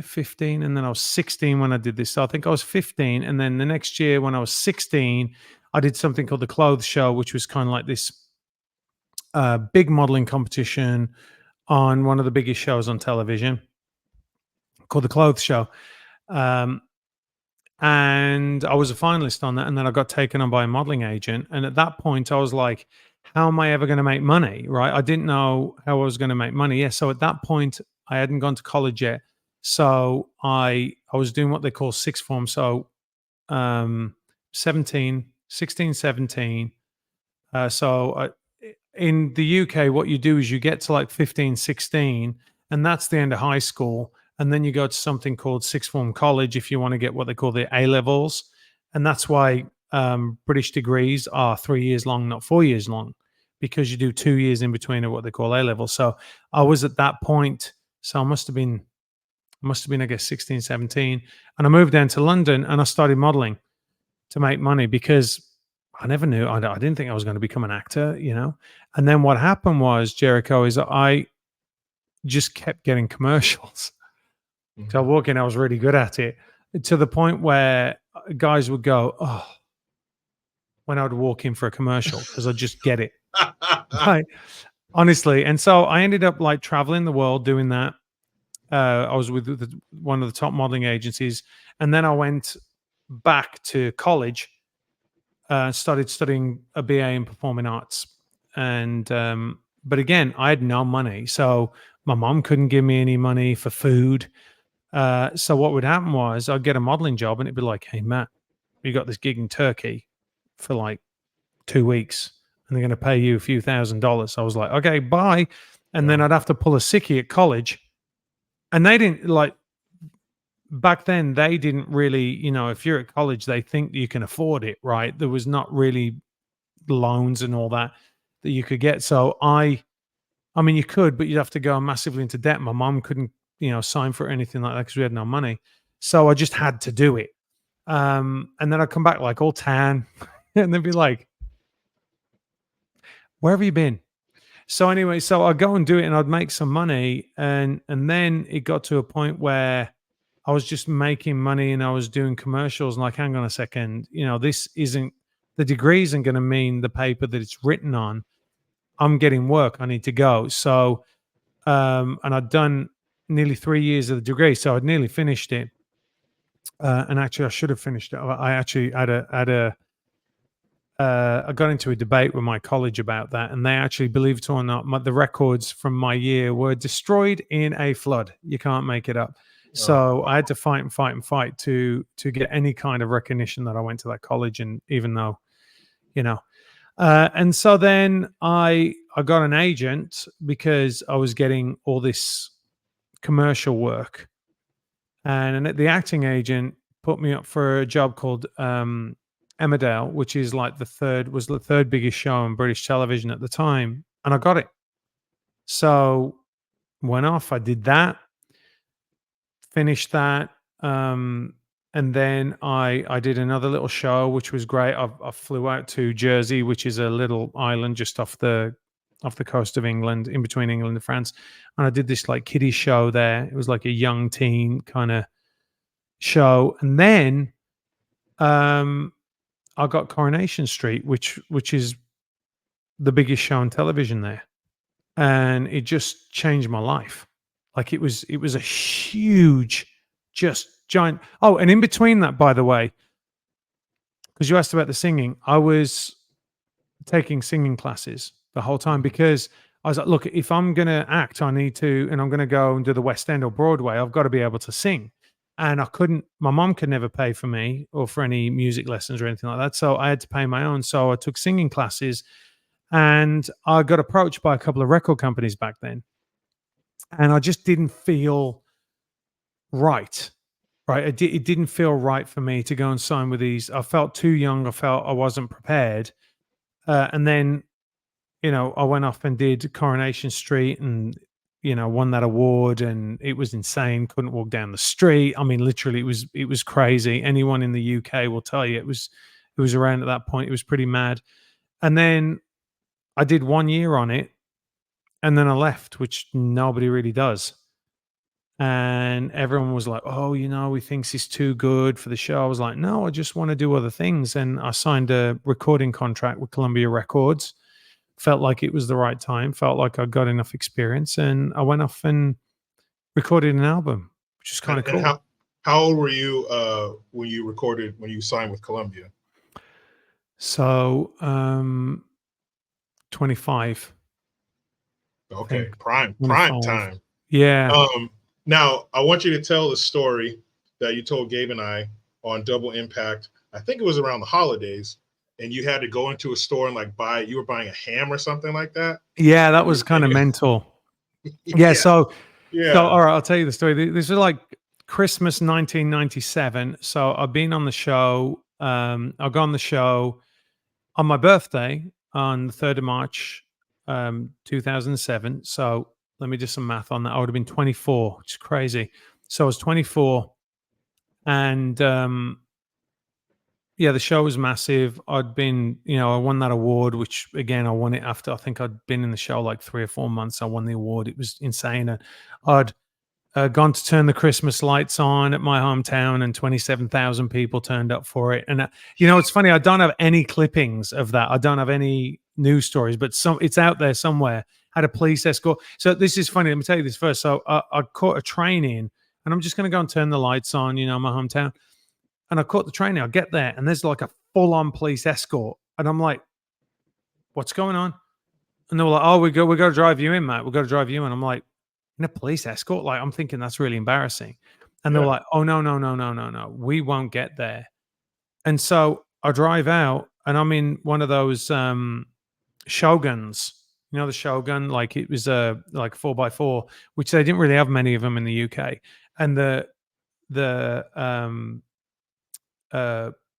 15, and then I was 16 when I did this. So I think I was 15, and then the next year when I was 16, I did something called the Clothes Show, which was kind of like this big modeling competition on one of the biggest shows on television called the Clothes Show. And I was a finalist on that, and then I got taken on by a modeling agent. And at that point, I was like, how am I ever going to make money? Right? I didn't know how I was going to make money. Yeah. So at that point, I hadn't gone to college yet. So I was doing what they call sixth form. So 17, 16, 17. In the UK, what you do is you get to like 15, 16, and that's the end of high school. And then you go to something called sixth form college if you want to get what they call the A levels. And that's why British degrees are 3 years long, not 4 years long, because you do 2 years in between of what they call A levels. So I was at that point. So I must have been, I guess, 16, 17. And I moved down to London and I started modeling to make money because I never knew. I didn't think I was going to become an actor, And then what happened was, Jericho, is I just kept getting commercials. So I walk in, I was really good at it, to the point where guys would go, "Oh, when I'd walk in for a commercial because I'd just get it. Like, honestly. And so I ended up like traveling the world doing that. I was with one of the top modeling agencies, and then I went back to college, started studying a BA in performing arts, and but again, I had no money, so my mom couldn't give me any money for food. So what would happen was I'd get a modeling job, and it'd be like, "Hey Matt, you got this gig in Turkey for like 2 weeks, and they're going to pay you a few $1,000s." I was like, "Okay, bye." And then Yeah. I'd have to pull a sickie at college, and they didn't like back then. They didn't really, if you're at college, they think you can afford it, right? There was not really loans and all that you could get. So I mean, you could, but you'd have to go massively into debt. My mom couldn't, sign for anything like that because we had no money. So I just had to do it. And then I'd come back like all tan, and they'd be like, "Where have you been?" So anyway, so I'd go and do it, and I'd make some money, and then it got to a point where I was just making money, and I was doing commercials, and like, hang on a second, this isn't the degree isn't going to mean the paper that it's written on. I'm getting work. I need to go. So, and I'd done nearly 3 years of the degree, so I'd nearly finished it. And actually, I should have finished it. I actually I got into a debate with my college about that, and they actually, believe it or not, the records from my year were destroyed in a flood. You can't make it up. So I had to fight and fight and fight to get any kind of recognition that I went to that college, and even though, and so then I got an agent because I was getting all this commercial work, and the acting agent put me up for a job called Emmerdale, which is like the third biggest show on British television at the time, and I got it. So went off, I did that, finished that, and then I did another little show, which was great. I flew out to Jersey, which is a little island just off the coast of England, in between England and France, and I did this like kiddie show there. It was like a young teen kind of show, and then I got Coronation Street, which is the biggest show on television there, and it just changed my life. Like it was a huge, just giant. Oh, and in between that, by the way, because you asked about the singing, I was taking singing classes the whole time because I was like, look, if I'm going to act, I need to, and I'm going to go and do the West End or Broadway, I've got to be able to sing. And I couldn't, my mom could never pay for me or for any music lessons or anything like that. So I had to pay my own. So I took singing classes, and I got approached by a couple of record companies back then. And I just didn't feel right. Right. It didn't feel right for me to go and sign with these. I felt too young. I felt I wasn't prepared. And then, I went off and did Coronation Street, and, won that award, and it was insane. Couldn't walk down the street. I mean, literally it was crazy. Anyone in the UK will tell you it was around at that point. It was pretty mad. And then I did 1 year on it, and then I left, which nobody really does. And everyone was like, "Oh, he thinks he's too good for the show." I was like, "No, I just want to do other things." And I signed a recording contract with Columbia Records. Felt like it was the right time. Felt like I got enough experience, and I went off and recorded an album, which is kind of And cool. how old were you when you signed with Columbia? So, 25, I Okay, think. prime 25. time. Yeah. Now I want you to tell the story that you told Gabe and I on Double Impact. I think it was around the holidays, and you had to go into a store and like buy. You were buying a ham or something like that. Yeah, that You was were kind of thinking, mental. Yeah, yeah, so yeah. all right, I'll tell you the story. This was like Christmas 1997. So I've been on the show. I got on the show on my birthday on the 3rd of March, 2007. So let me do some math on that. I would have been 24, which is crazy. So I was 24, and yeah, the show was massive. I'd been, I won that award, which again, I won it after I think I'd been in the show like 3 or 4 months. I won the award. It was insane. And I'd gone to turn the Christmas lights on at my hometown, and 27,000 people turned up for it. And it's funny. I don't have any clippings of that. I don't have any news stories, but it's out there somewhere. Had a police escort. So this is funny. Let me tell you this first. So I caught a train in, and I'm just going to go and turn the lights on. My hometown, and I caught the train. I get there, and there's like a full-on police escort, and I'm like, "What's going on?" And they were like, "Oh, we got to drive you in, Matt. We got to drive you in." I'm like, "In a police escort?" Like, I'm thinking that's really embarrassing. And they were Yeah. like, "Oh, no, no, no, no, no, no. We won't get there." And so I drive out, and I'm in one of those Shoguns. The Shogun, like it was a like 4x4, which they didn't really have many of them in the UK. And the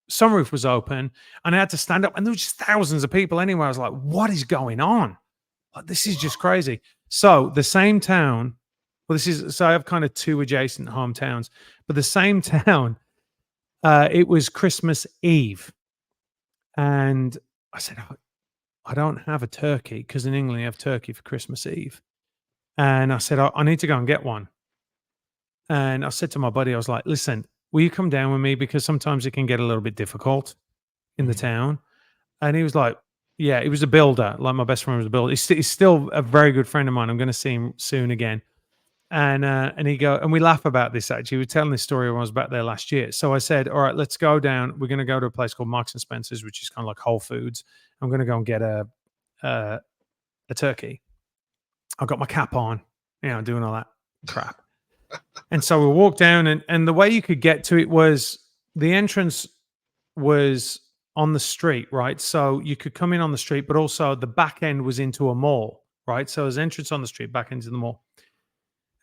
sunroof was open, and I had to stand up, and there was just thousands of people anyway. I was like, "What is going on? Like, this is just crazy." So the same town, so I have kind of two adjacent hometowns, but the same town, it was Christmas Eve. And I said, "Oh, I don't have a turkey," because in England you have turkey for Christmas Eve. And I said, I need to go and get one. And I said to my buddy, I was like, "Listen, will you come down with me? Because sometimes it can get a little bit difficult in the Mhm. town." And he was like, "Yeah," he was a builder. Like, my best friend was a builder. He's still a very good friend of mine. I'm going to see him soon again. And we laugh about this actually. We were telling this story when I was back there last year. So I said, "All right, let's go down. We're going to go to a place called Marks and Spencer's, which is kind of like Whole Foods. I'm going to go and get a turkey. I've got my cap on, doing all that crap." And so we walked down, and the way you could get to it was the entrance was on the street, right? So you could come in on the street, but also the back end was into a mall, right? So there's entrance on the street, back into the mall.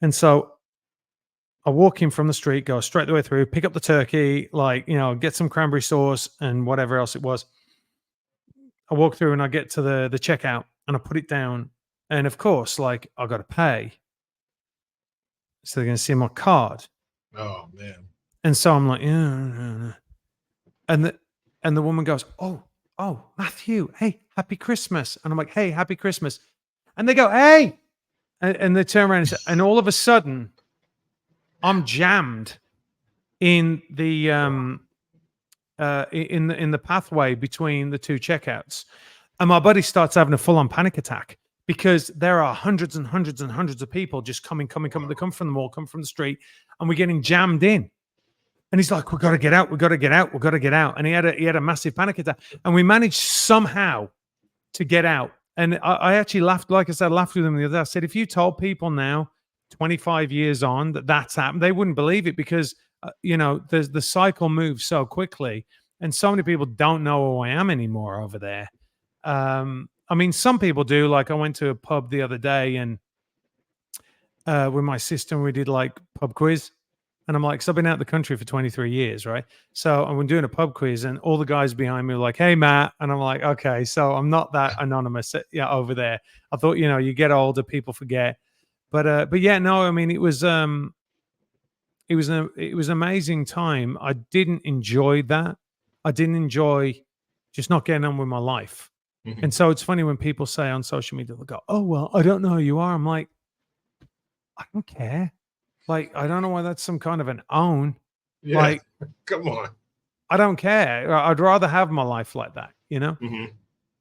And so I walk in from the street, go straight the way through, pick up the turkey, get some cranberry sauce and whatever else it was. I walk through and I get to the checkout, and I put it down. And of course, like, I got to pay. So they're going to see my card. Oh man. And so I'm like, "Yeah." And the woman goes, "Oh, Matthew, hey, happy Christmas." And I'm like, "Hey, happy Christmas." And they go, "Hey," and they turn around, and all of a sudden, I'm jammed in the in the pathway between the two checkouts, and my buddy starts having a full-on panic attack because there are hundreds and hundreds and hundreds of people just coming. They come from the mall, come from the street, and we're getting jammed in. And he's like, "We got to get out. We got to get out. We got to get out." And he had a massive panic attack, and we managed somehow to get out. And I actually laughed, like I said, I laughed with him the other day. I said, if you told people now, 25 years on, that that's happened, they wouldn't believe it because, the cycle moves so quickly, and so many people don't know who I am anymore over there. I mean, some people do. Like, I went to a pub the other day, and with my sister, and we did like pub quiz. And I'm like, so I've been out of the country for 23 years, right? So I'm doing a pub quiz, and all the guys behind me were like, "Hey, Matt." And I'm like, "Okay, so I'm not that anonymous, over there." I thought, you get older, people forget. But yeah, no, I mean, it was an amazing time. I didn't enjoy that. I didn't enjoy just not getting on with my life. Mhm. And so it's funny when people say on social media, they'll go, "Oh, well, I don't know who you are." I'm like, I don't care. Like, I don't know why that's some kind of an own. Yeah. Like, Come on. I don't care. I'd rather have my life like that, you know? Hmm.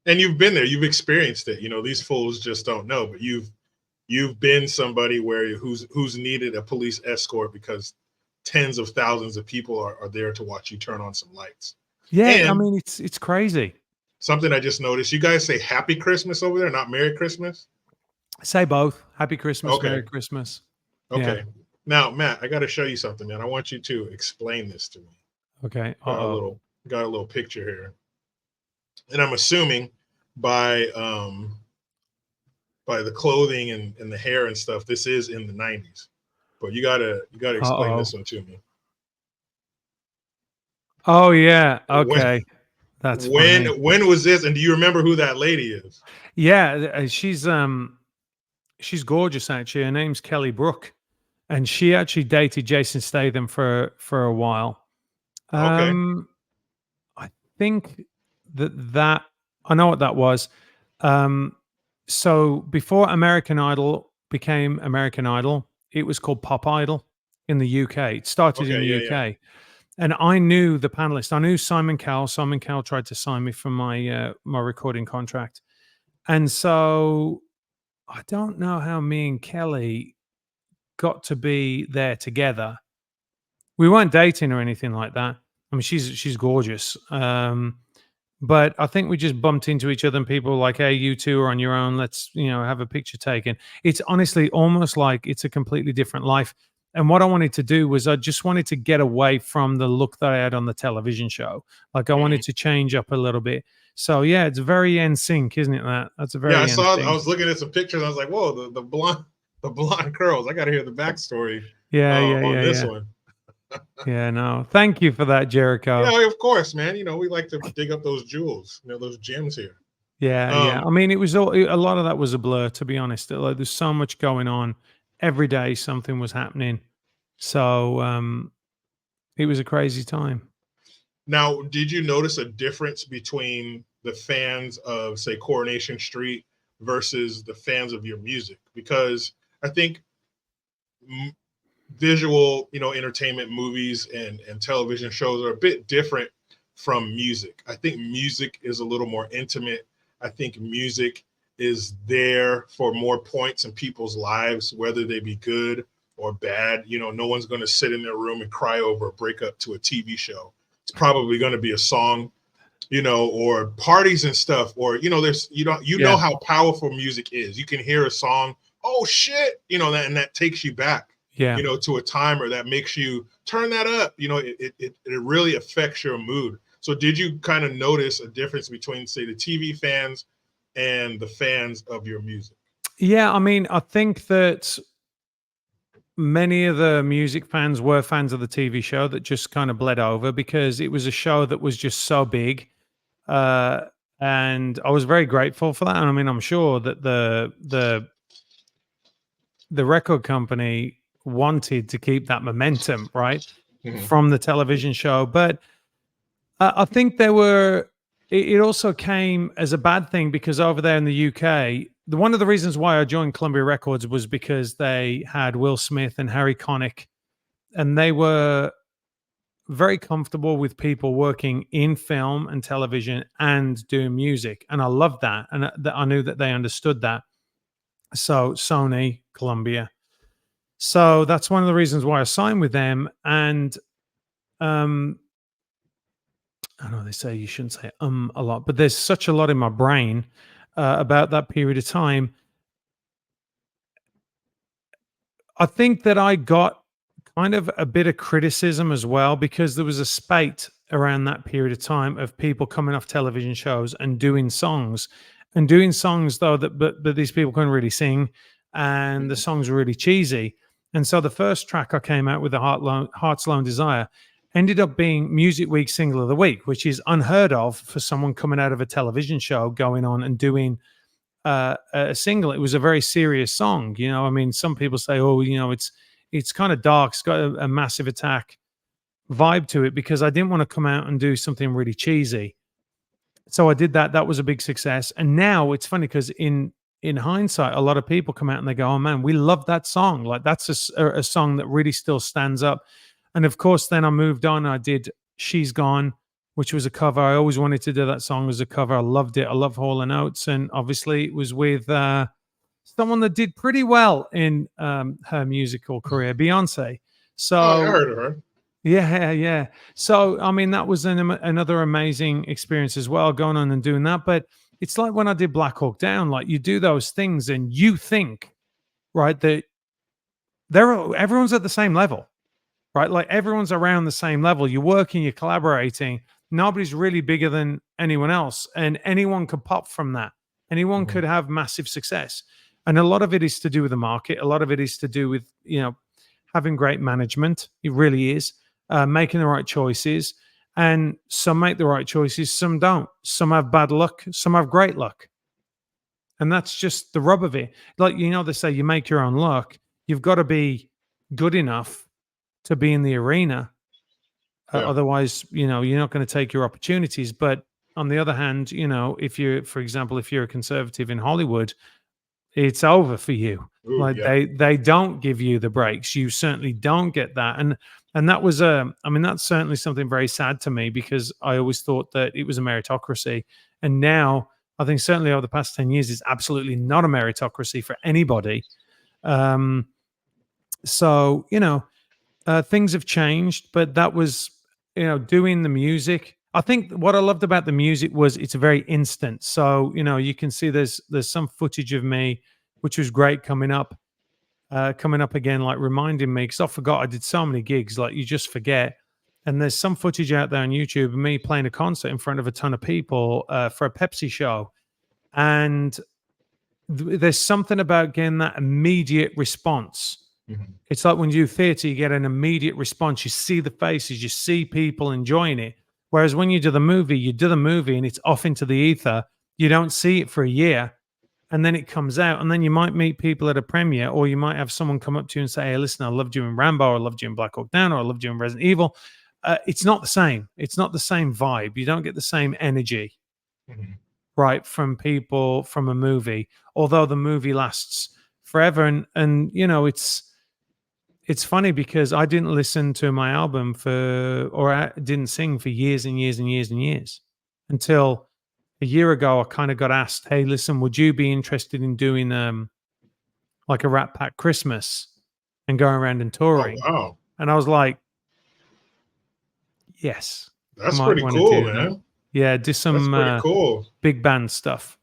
And you've been there. You've experienced it. These fools just don't know, but you've been somebody who's needed a police escort because tens of thousands of people are there to watch you turn on some lights. Yeah, I And mean, it's crazy. something I just noticed, you guys say Happy Christmas over there, not Merry Christmas. Say both. Happy Christmas, Okay. Merry Christmas. Yeah. Okay. Now, Matt, I got to show you something, man. I want you to explain this to me. Okay. Got a Uh-oh. little got a little picture here. And I'm assuming by the clothing and the hair and stuff, this is in the 90s. But you gotta explain Uh-oh. this one to me. Oh, yeah. When Okay. That's when funny. when was this? And do you remember who that lady is? Yeah, she's gorgeous actually. Her name's Kelly Brook, and she actually dated Jason Statham for a while. Okay. Um I think that I know what that was. Um, so before American Idol became American Idol, it was called Pop Idol in the UK. It started in Okay, the yeah, yeah. UK. And I knew the panelists. I knew Simon Cowell. Simon Cowell tried to sign me for my recording contract. And so I don't know how me and Kelly got to be there together. We weren't dating or anything like that. I mean, she's gorgeous. But I think we just bumped into each other and people were like, hey, you two are on your own. Let's, have a picture taken. It's honestly almost like it's a completely different life. And what I wanted to do was I just wanted to get away from the look that I had on the television show. Like I Mhm. wanted to change up a little bit. So yeah, it's very NSYNC, isn't it? That's a Yeah, I very saw. I NSYNC. was looking at some pictures. I was like, "Whoa, the blonde curls." I got to hear the backstory Yeah, yeah, on yeah, this yeah. one. Yeah, no. Thank you for that, Jericho. Yeah, of course, man. We like to dig up those jewels, those gems here. Yeah, yeah. Um, I mean, it was a lot of that was a blur, to be honest. Like, there's so much going on every day. Something was happening, so it was a crazy time. Now, did you notice a difference between the fans of, say, Coronation Street versus the fans of your music? Because I think visual, entertainment movies and television shows are a bit different from music. I think music is a little more intimate. I think music is there for more points in people's lives, whether they be good or bad. No one's going to sit in their room and cry over a breakup to a TV show. It's probably going to be a song, or parties and stuff, or there's you know Yeah, how powerful music is. You can hear a song, oh shit, and that takes you back, yeah. to a timer that makes you turn that up. It really affects your mood. So did you kind of notice a difference between, say, the TV fans and the fans of your music? Yeah, I mean, I think that many of the music fans were fans of the TV show that just kind of bled over because it was a show that was just so big. Uh, and I was very grateful for that. And I mean, I'm sure that the record company wanted to keep that momentum, right, Mhm. from the television show. But I think it also came as a bad thing because over there in the UK, one of the reasons why I joined Columbia Records was because they had Will Smith and Harry Connick, and they were very comfortable with people working in film and television and doing music. And I loved that. And I knew that they understood that. So Sony, Columbia. So that's one of the reasons why I signed with them. And um, I know they say you shouldn't say a lot, but there's such a lot in my brain about that period of time. I think that I got kind of a bit of criticism as well because there was a spate around that period of time of people coming off television shows and doing songs though but these people couldn't really sing and the Mhm. songs were really cheesy. And so the first track I came out with, the Heart's Lone Desire, ended up being Music Week Single of the Week, which is unheard of for someone coming out of a television show going on and doing a single. It was a very serious song. I mean, some people say, "Oh, it's kind of dark. It's got a massive attack vibe to it," because I didn't want to come out and do something really cheesy. So I did that. That was a big success. And now it's funny because in hindsight, a lot of people come out and they go, "Oh man, we love that song. Like that's a song that really still stands up." And of course, then I moved on. I did "She's Gone," which was a cover. I always wanted to do that song as a cover. I loved it. I love Hall and Oates, and obviously it was with someone that did pretty well in her musical career, Beyonce. Oh, I So heard of her. yeah, yeah. So I mean, that was another amazing experience as well, going on and doing that. But it's like when I did Black Hawk Down, like you do those things and you think, right, that everyone's at the same level, right? Like everyone's around the same level. You're working, you're collaborating. Nobody's really bigger than anyone else, and anyone could pop from that. Anyone Mhm. could have massive success, and a lot of it is to do with the market. A lot of it is to do with having great management. It really is making the right choices, and some make the right choices, some don't. Some have bad luck, some have great luck, and that's just the rub of it. Like they say, you make your own luck. You've got to be good enough to be in the arena. Yeah. Otherwise, you're not going to take your opportunities. But on the other hand, if you're, for example, if you're a conservative in Hollywood, it's over for you. Ooh, Like yeah. they don't give you the breaks. You certainly don't get that. And that was I mean, that's certainly something very sad to me because I always thought that it was a meritocracy. And now I think certainly over the past 10 years, it's absolutely not a meritocracy for anybody. Um, so, things have changed, but that was, doing the music. I think what I loved about the music was it's very instant. So, you can see there's some footage of me, which was great coming up again, like reminding me because I forgot I did so many gigs, like you just forget. And there's some footage out there on YouTube of me playing a concert in front of a ton of people for a Pepsi show, and there's something about getting that immediate response. Mhm. It's like when you do theatre, you get an immediate response. You see the faces, you see people enjoying it. Whereas when you do the movie and it's off into the ether. You don't see it for a year, and then it comes out, and then you might meet people at a premiere, or you might have someone come up to you and say, "Hey, listen, I loved you in Rambo, or I loved you in Black Hawk Down, or I loved you in Resident Evil." It's not the same. It's not the same vibe. You don't get the same energy, Mhm. right, from people from a movie, although the movie lasts forever. And it's funny because I didn't listen to my album or I didn't sing for years and years and years and years until a year ago. I kind of got asked, "Hey, listen, would you be interested in doing like a Rat Pack Christmas and going around and Oh, touring?" wow. And I was like, "Yes, I That's might pretty want to cool, do that. man. Yeah, do That's some pretty cool. big band stuff."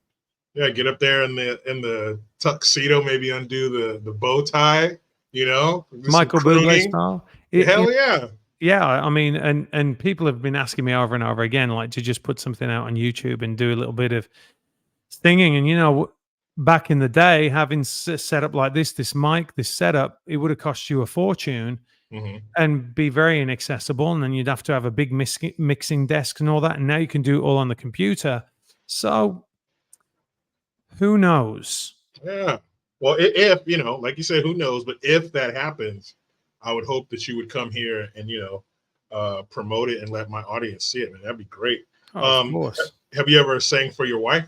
Yeah, get up there in the tuxedo, maybe undo the bow tie, do some Michael Bublé crooning. style. Hell yeah. Yeah, I mean, and people have been asking me over and over again, like to just put something out on YouTube and do a little bit of singing. And back in the day, having set up like this mic, this setup, it would have cost you a fortune Hmm. and be very inaccessible. And then you'd have to have a big mixing desk and all that. And now you can do it all on the computer. So who knows? Yeah. Well, if, like you said, who knows? But if that happens, I would hope that you would come here and, promote it and let my audience see it. Man, that'd be great. Oh, of course. Have you ever sang for your wife?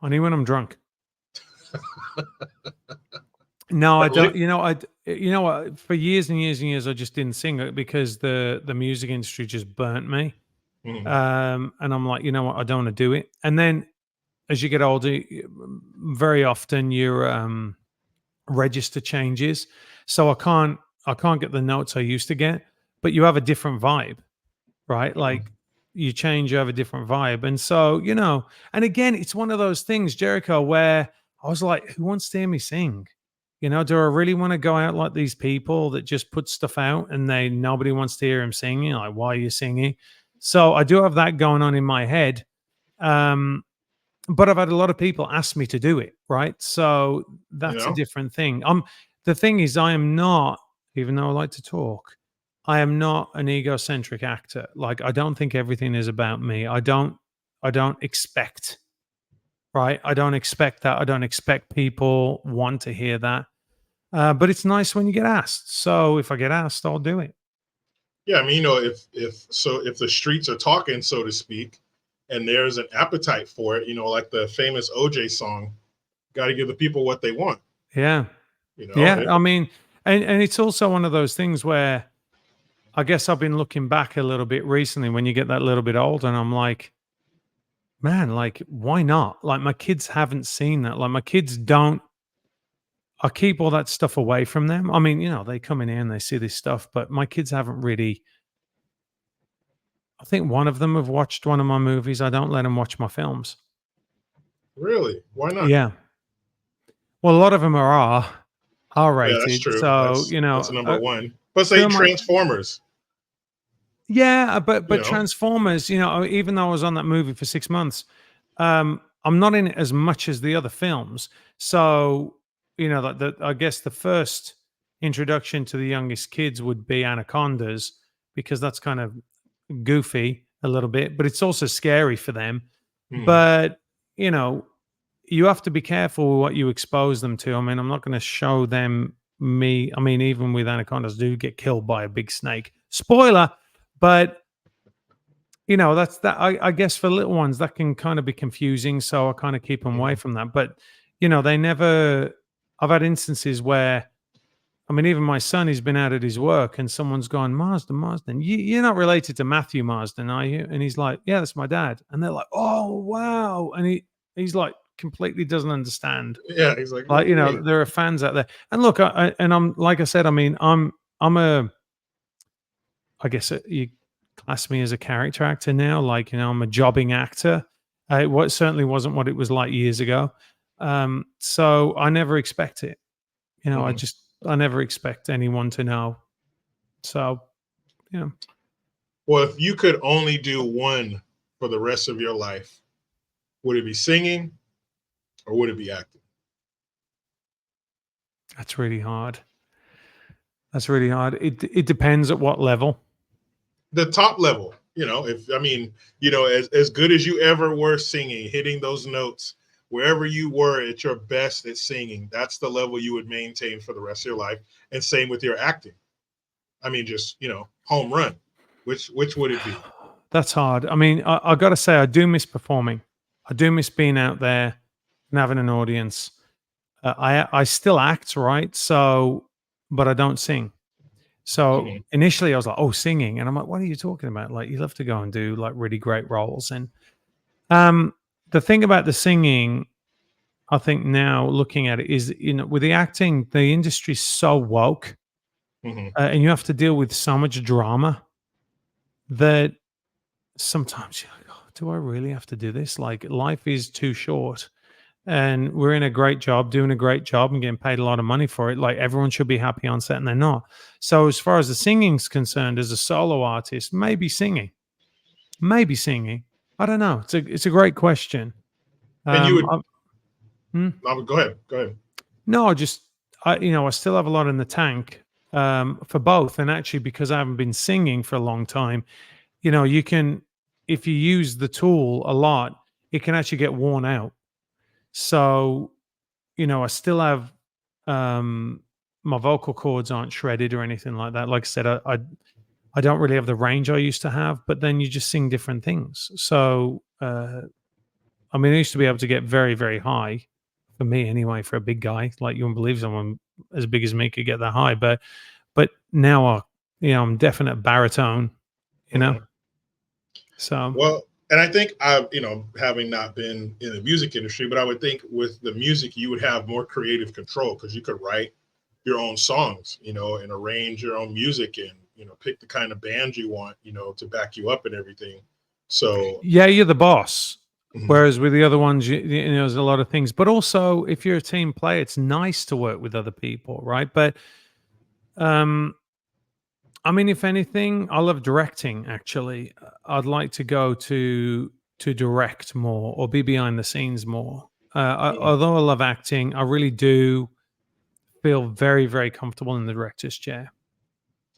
Only when I'm drunk. No, I That don't. lick? What? For years and years and years, I just didn't sing it because the music industry just burnt me. Mhm. And I'm like, you know what? I don't want to do it. And then as you get older, very often your register changes, so I can't get the notes I used to get. But you have a different vibe, right? Like you change, you have a different vibe. And so, and again, it's one of those things, Jericho, where I was like, who wants to hear me sing? Do I really want to go out like these people that just put stuff out and nobody wants to hear him singing? Like, why are you singing? So I do have that going on in my head. Um, but I've had a lot of people ask me to do it, right? So You that's a know? different thing. The thing is, I am not, even though I like to talk, I am not an egocentric actor. Like I don't think everything is about me. I don't expect, right? I don't expect that. I don't expect people want to hear that. But it's nice when you get asked. So if I get asked, I'll do it. Yeah, I mean, if the streets are talking, so to speak, and there's an appetite for it, like the famous OJ song, got to give the people what they want. Yeah. You know, Yeah. it, I mean, and it's also one of those things where I guess I've been looking back a little bit recently when you get that little bit older, and I'm like, man, like, why not? Like, my kids haven't seen that. Like, my kids don't, I keep all that stuff away from them. I mean, they come in here and they see this stuff, but my kids haven't really. I think one of them have watched one of my movies. I don't let them watch my films. really, why not? Yeah. Well, a lot of them are R Yeah, that's rated. true. So, That's number one. But two say of my, Transformers. yeah, but You know, Transformers, even though I was on that movie for 6 months, I'm not in it as much as the other films. So, like I guess the first introduction to the youngest kids would be Anacondas because that's kind of goofy a little bit, but it's also scary for them. hmm, But, you know, you have to be careful with what you expose them to. I mean, I'm not going to show them me. I mean, even with Anacondas, do get killed by a big snake. Spoiler, but that's that. I guess for little ones that can kind of be confusing, so I kind of keep them away hmm. from that. But they never. I've had instances where, I mean, even my son, he's been out at his work and someone's gone, Marsden, you're not related to Matthew Marsden, are you? And he's like, yeah, that's my dad. And they're like, oh, wow. And he's like, completely doesn't understand. Yeah, he's like, Like, wait. there are fans out there. And look, and I'm, like I said, I mean, I'm I guess you class me as a character actor now. Like, I'm a jobbing actor. What certainly wasn't what it was like years ago. So I never expect it. Mhm. I never expect anyone to know. So, yeah. Well, if you could only do one for the rest of your life, would it be singing or would it be acting? That's really hard. That's really hard. It depends at what level. The top level, if I mean, as good as you ever were singing, hitting those notes, wherever you were at your best at singing, that's the level you would maintain for the rest of your life. And same with your acting. I mean, just home run. Which would it be? That's hard. I mean, I got to say, I do miss performing. I do miss being out there and having an audience. I still act, right? So, but I don't sing. So Mhm. initially, I was like, "Oh, singing," and I'm like, "What are you talking about? Like, you love to go and do like really great roles." And um, the thing about the singing, I think now looking at it is, with the acting, the industry's so woke, Mhm. and you have to deal with so much drama that sometimes you're like, oh, do I really have to do this? Like, life is too short. And we're in a great job, doing a great job and getting paid a lot of money for it. Like, everyone should be happy on set and they're not. So as far as the singing's concerned, as a solo artist, maybe singing. I don't know. It's a great question. And you would Hmm? no, go ahead. Go ahead. No, I still have a lot in the tank for both. And actually, because I haven't been singing for a long time, you can, if you use the tool a lot, it can actually get worn out. So, I still have um my vocal cords aren't shredded or anything like that. Like I said, I don't really have the range I used to have, but then you just sing different things. So, I mean, I used to be able to get very, very high for me anyway, for a big guy. Like, you wouldn't believe someone as big as me could get that high. But now I'm definite baritone, you know. Mhm. So Well, and I think having not been in the music industry, but I would think with the music, you would have more creative control because you could write your own songs, and arrange your own music and, pick the kind of band you want, to back you up and everything. So, yeah, you're the boss. mhm. Whereas with the other ones, there's a lot of things. But also, if you're a team player, it's nice to work with other people, right? But um, I mean, if anything, I love directing. Actually, I'd like to go to direct more or be behind the scenes more. Mhm. Although I love acting, I really do feel very, very comfortable in the director's chair.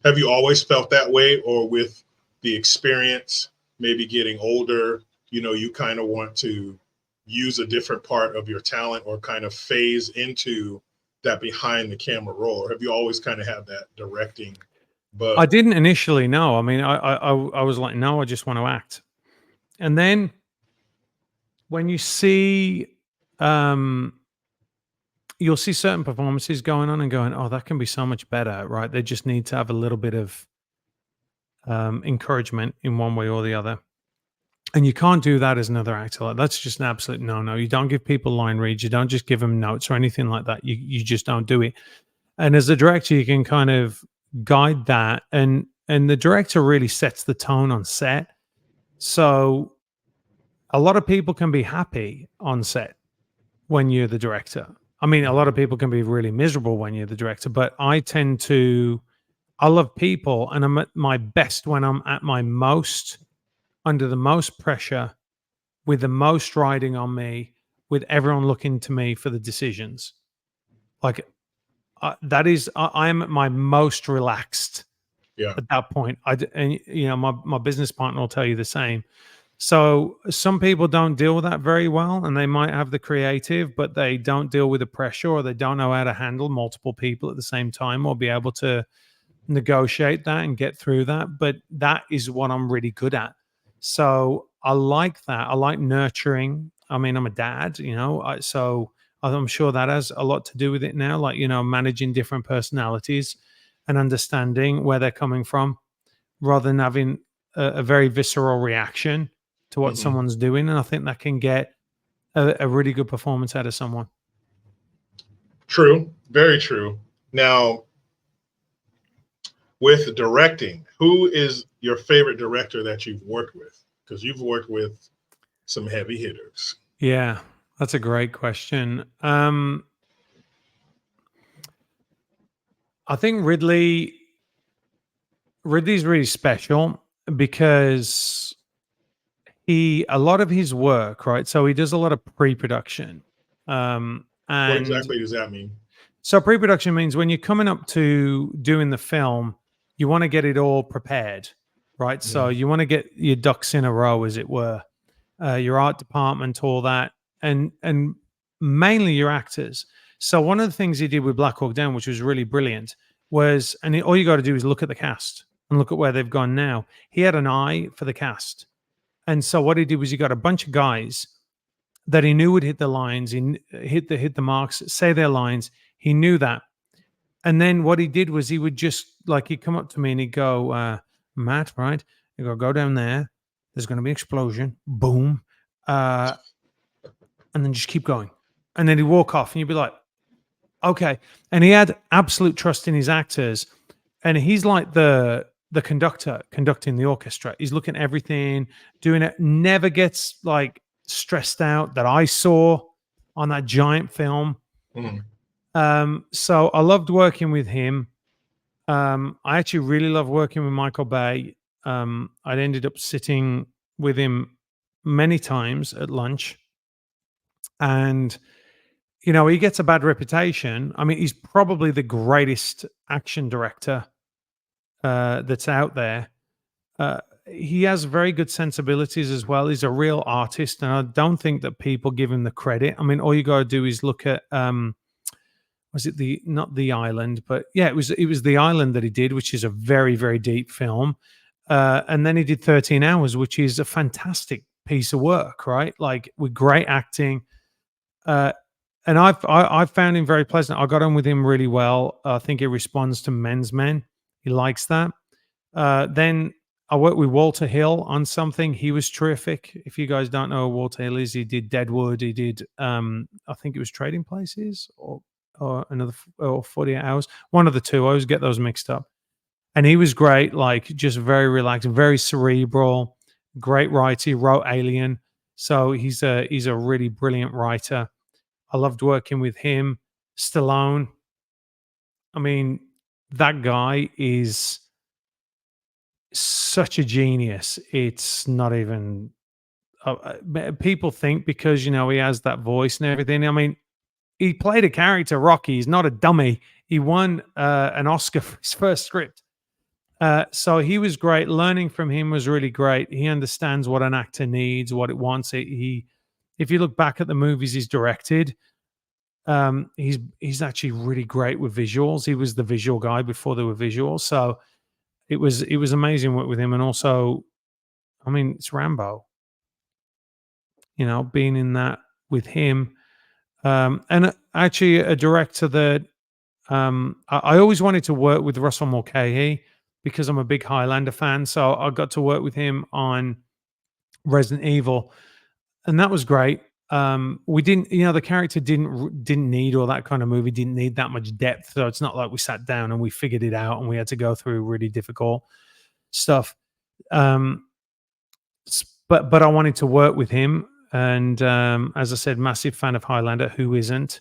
Have you always felt that way, or with the experience, maybe getting older, you kind of want to use a different part of your talent or kind of phase into that behind the camera role? Or have you always kind of had that directing I bug? didn't initially know. I mean, I was like, no, I just want to act. And then when you see, um, you'll see certain performances going on and going, oh, that can be so much better, right? They just need to have a little bit of encouragement in one way or the other. And you can't do that as another actor. Like, that's just an absolute no. You don't give people line reads. You don't just give them notes or anything like that. You just don't do it. And as a director, you can kind of guide that, and the director really sets the tone on set. So a lot of people can be happy on set when you're the director. I mean, a lot of people can be really miserable when you're the director, but I love people, and I'm at my best when I'm at my most, under the most pressure, with the most riding on me, with everyone looking to me for the decisions. Like, I am at my most relaxed Yeah. at that point. And my business partner will tell you the same. So some people don't deal with that very well, and they might have the creative, but they don't deal with the pressure, or they don't know how to handle multiple people at the same time, or be able to negotiate that and get through that. But that is what I'm really good at. So I like that. I like nurturing. I mean, I'm a dad, so I'm sure that has a lot to do with it now, like, managing different personalities and understanding where they're coming from rather than having a very visceral reaction to what Hmm. someone's doing. And I think that can get a really good performance out of someone. True, very true. Now, with directing, who is your favorite director that you've worked with? Because you've worked with some heavy hitters. Yeah, that's a great question. I think Ridley's really special because a lot of his work, right? So he does a lot of pre-production. What And exactly does that mean? so pre-production means when you're coming up to doing the film, you want to get it all prepared, right? So Mhm. you want to get your ducks in a row, as it were. Your art department, all that, and mainly your actors. So one of the things he did with Black Hawk Down, which was really brilliant, was, all you got to do is look at the cast and look at where they've gone now. He had an eye for the cast, and so what he did was he got a bunch of guys that he knew would hit the lines, hit the marks, say their lines. He knew that, and then what he did was he would just, like, he'd come up to me and he'd go, Matt, right? He'd go down there. There's going to be an explosion. Boom. Uh, and then just keep going. And then he'd walk off and you'd be like, okay. And he had absolute trust in his actors. And he's like the conductor conducting the orchestra. He's looking at everything, doing it, never gets like stressed out that I saw on that giant film. Mhm. So I loved working with him. I actually really love working with Michael Bay. I'd ended up sitting with him many times at lunch, and he gets a bad reputation. I mean, he's probably the greatest action director that's out there. He has very good sensibilities as well. He's a real artist, and I don't think that people give him the credit. I mean, all you got to do is look at was it the not the island, but yeah, it was the island that he did, which is a very very deep film. And then he did 13 Hours, which is a fantastic piece of work, right? Like with great acting. Uh, and I've found him very pleasant. I got on with him really well. I think he responds to men's men. He likes that. Then I worked with Walter Hill on something. He was terrific. If you guys don't know who Walter Hill is, he did Deadwood. He did I think it was Trading Places or another or 48 Hours. One of the two. I always get those mixed up. And he was great, like just very relaxed, very cerebral, great writer. He wrote Alien. So he's a really brilliant writer. I loved working with him. Stallone. I mean, that guy is such a genius. It's not even. People think because he has that voice and everything. I mean, he played a character, Rocky. He's not a dummy. He won an Oscar for his first script. So he was great. Learning from him was really great. He understands what an actor needs, what it wants. If you look back at the movies he's directed, he's actually really great with visuals. He was the visual guy before there were visuals, so it was amazing work with him. And also, I mean, it's Rambo. Being in that with him, and actually a director that I always wanted to work with Russell Mulcahy because I'm a big Highlander fan. So I got to work with him on Resident Evil, and that was great. We didn't, the character didn't need all that kind of movie, didn't need that much depth. So it's not like we sat down and we figured it out and we had to go through really difficult stuff. Um, but I wanted to work with him, and as I said, massive fan of Highlander. Who isn't?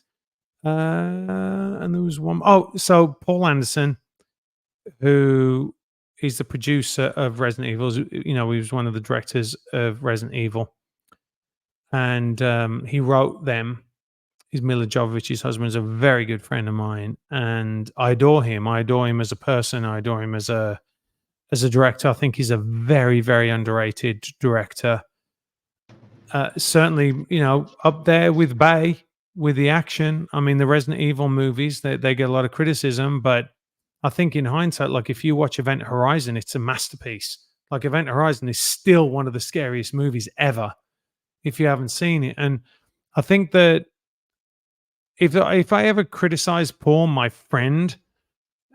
And there was one. Oh, so Paul Anderson, who is the producer of Resident Evil. He was one of the directors of Resident Evil, and he wrote them. He's Mila Jovovich's husband, is a very good friend of mine, and I adore him. I adore him as a person. I adore him as a director. I think he's a very, very underrated director. Certainly, up there with Bay with the action. I mean, the Resident Evil movies, they get a lot of criticism, but I think in hindsight, like if you watch Event Horizon, it's a masterpiece. Like Event Horizon is still one of the scariest movies ever if you haven't seen it. And I think that if I ever criticize Paul, my friend,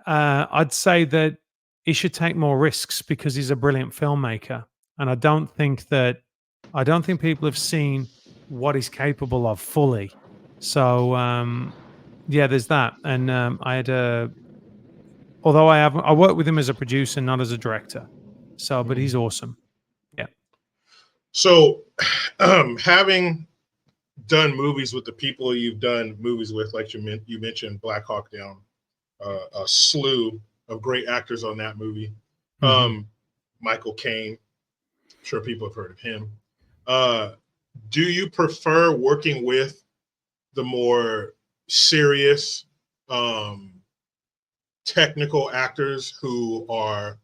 I'd say that he should take more risks because he's a brilliant filmmaker, and I don't think people have seen what he's capable of fully. So yeah, there's that. And I had a although I worked with him as a producer, not as a director. So, but he's awesome. Yeah. So, having done movies with the people you've done movies with, like you mentioned Black Hawk Down, a slew of great actors on that movie. Mm-hmm. Michael Caine, I'm sure people have heard of him. Uh, do you prefer working with the more serious, um, technical actors who are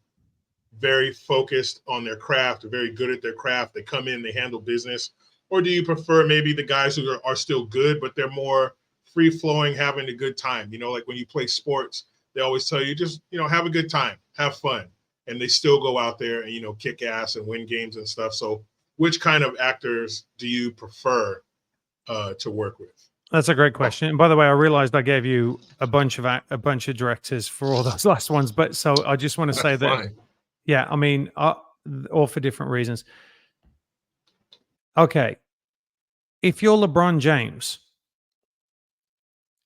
very focused on their craft, very good at their craft? They come in, they handle business. Or do you prefer maybe the guys who are still good, but they're more free flowing, having a good time? You know, like when you play sports, they always tell you just, have a good time, have fun. And they still go out there and, kick ass and win games and stuff. So, which kind of actors do you prefer to work with? That's a great question. And by the way, I realized I gave you a bunch of directors for all those last ones, but so I just want to say that, Fine. yeah, I mean, all for different reasons. Okay, if you're LeBron James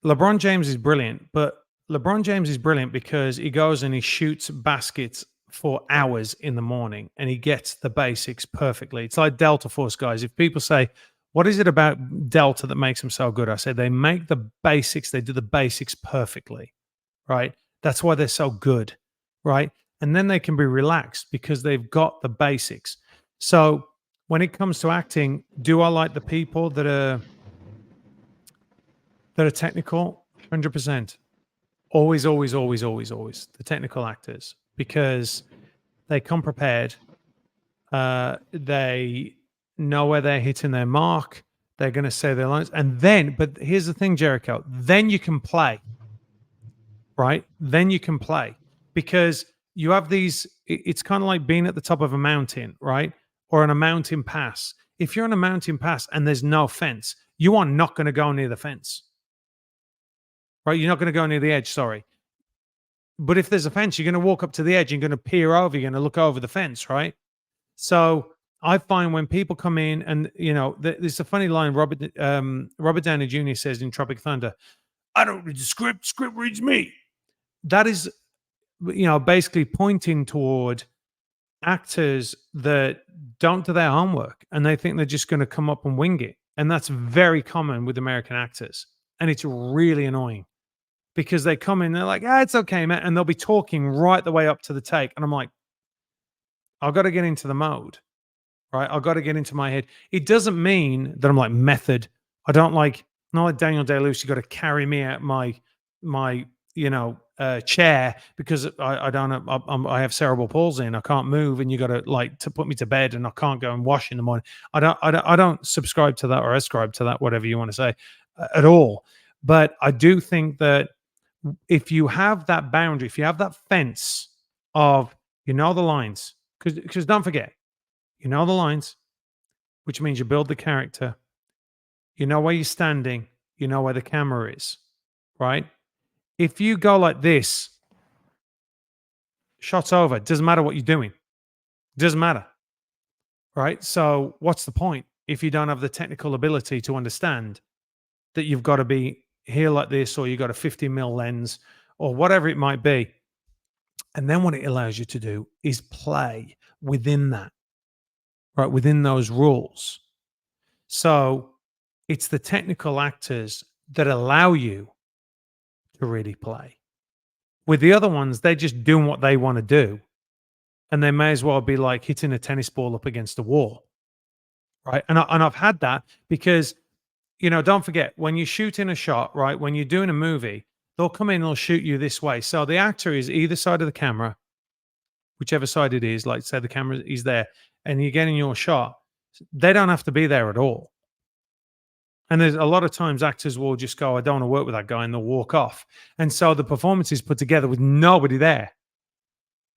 is brilliant, but LeBron James is brilliant because he goes and he shoots baskets for hours in the morning and he gets the basics perfectly. It's like Delta Force guys. If people say, what is it about Delta that makes them so good? I say they make the basics, they do the basics perfectly, right? That's why they're so good, right? And then they can be relaxed because they've got the basics. So when it comes to acting, do I like the people that are technical? 100%. Always, always, always, always, always the technical actors because they come prepared. They know where they're hitting their mark. They're going to say their lines. And then, but here's the thing, Jericho, then you can play, right? Then you can play because you have these, it's kind of like being at the top of a mountain, right? Or on a mountain pass. If you're on a mountain pass and there's no fence, you are not going to go near the fence, right? You're not going to go near the edge, sorry. But if there's a fence, you're going to walk up to the edge, you're going to peer over, you're going to look over the fence, right? So I find when people come in, and there's a funny line Robert Downey Jr. says in Tropic Thunder, "I don't read the script reads me." That is, basically pointing toward actors that don't do their homework and they think they're just going to come up and wing it, and that's very common with American actors, and it's really annoying. Because they come in, they're like, it's okay, man. And they'll be talking right the way up to the take. And I'm like, I've got to get into the mode, right? I've got to get into my head. It doesn't mean that I'm like method. I'm not like Daniel Day-Lewis. You got to carry me out my chair because I have cerebral palsy and I can't move, and you got to put me to bed and I can't go and wash in the morning. I don't subscribe to that or ascribe to that, whatever you want to say, at all. But I do think that if you have that boundary, if you have that fence of the lines, because don't forget, the lines, which means you build the character, you know where you're standing, you know where the camera is, right? If you go like this, shots over, it doesn't matter what you're doing. It doesn't matter. Right? So what's the point if you don't have the technical ability to understand that you've got to be here like this, or you've got a 50mm lens, or whatever it might be. And then what it allows you to do is play within that, right? Within those rules. So it's the technical actors that allow you to really play. With the other ones, they're just doing what they want to do. And they may as well be like hitting a tennis ball up against a wall. Right. And I've had that because, don't forget, when you're shooting a shot, right, when you're doing a movie, they'll come in and they'll shoot you this way. So the actor is either side of the camera, whichever side it is, like say the camera is there and you're getting your shot. They don't have to be there at all. And there's a lot of times actors will just go, I don't want to work with that guy, and they'll walk off. And so the performance is put together with nobody there.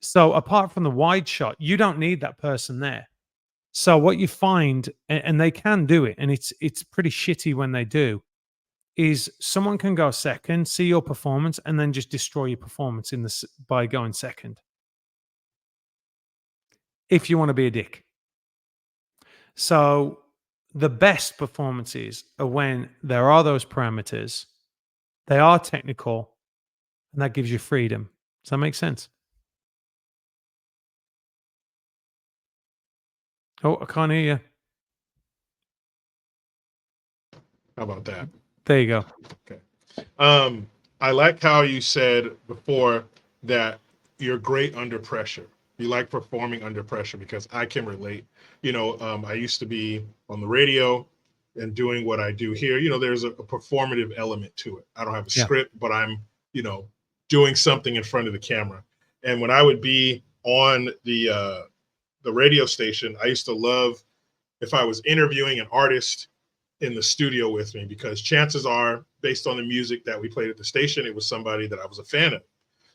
So apart from the wide shot, you don't need that person there. So what you find, and they can do it, and it's pretty shitty when they do, is someone can go second, see your performance, and then just destroy your performance by going second. If you want to be a dick. So the best performances are when there are those parameters, they are technical, and that gives you freedom. Does that make sense? Oh, I can't hear you. How about that? There you go. Okay. I like how you said before that you're great under pressure. You like performing under pressure, because I can relate. I used to be on the radio and doing what I do here. There's a performative element to it. I don't have a Yeah. script, but I'm, doing something in front of the camera. And when I would be on the radio station, I used to love if I was interviewing an artist in the studio with me, because chances are, based on the music that we played at the station, it was somebody that I was a fan of.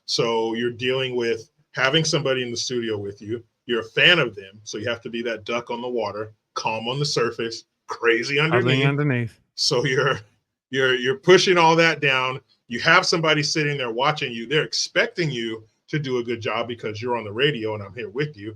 So you're dealing with having somebody in the studio with you. You're a fan of them, so you have to be that duck on the water, calm on the surface, crazy underneath. So you're pushing all that down. You have somebody sitting there watching you. They're expecting you to do a good job because you're on the radio and I'm here with you.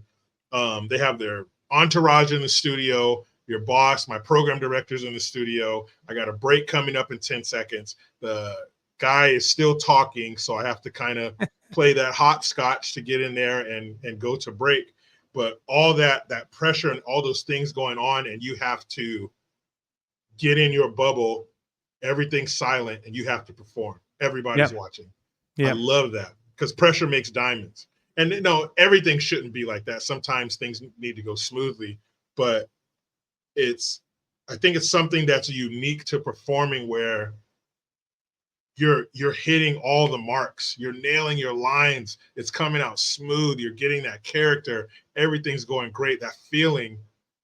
They have their entourage in the studio. Your boss, my program director's in the studio. I got a break coming up in 10 seconds. The guy is still talking, so I have to kind of play that hopscotch to get in there and go to break. But all that pressure and all those things going on, and you have to get in your bubble, everything's silent, and you have to perform. Everybody's watching. I love that, because pressure makes diamonds. And everything shouldn't be like that. Sometimes things need to go smoothly, but I think it's something that's unique to performing, where you're hitting all the marks, you're nailing your lines, it's coming out smooth, you're getting that character, everything's going great. That feeling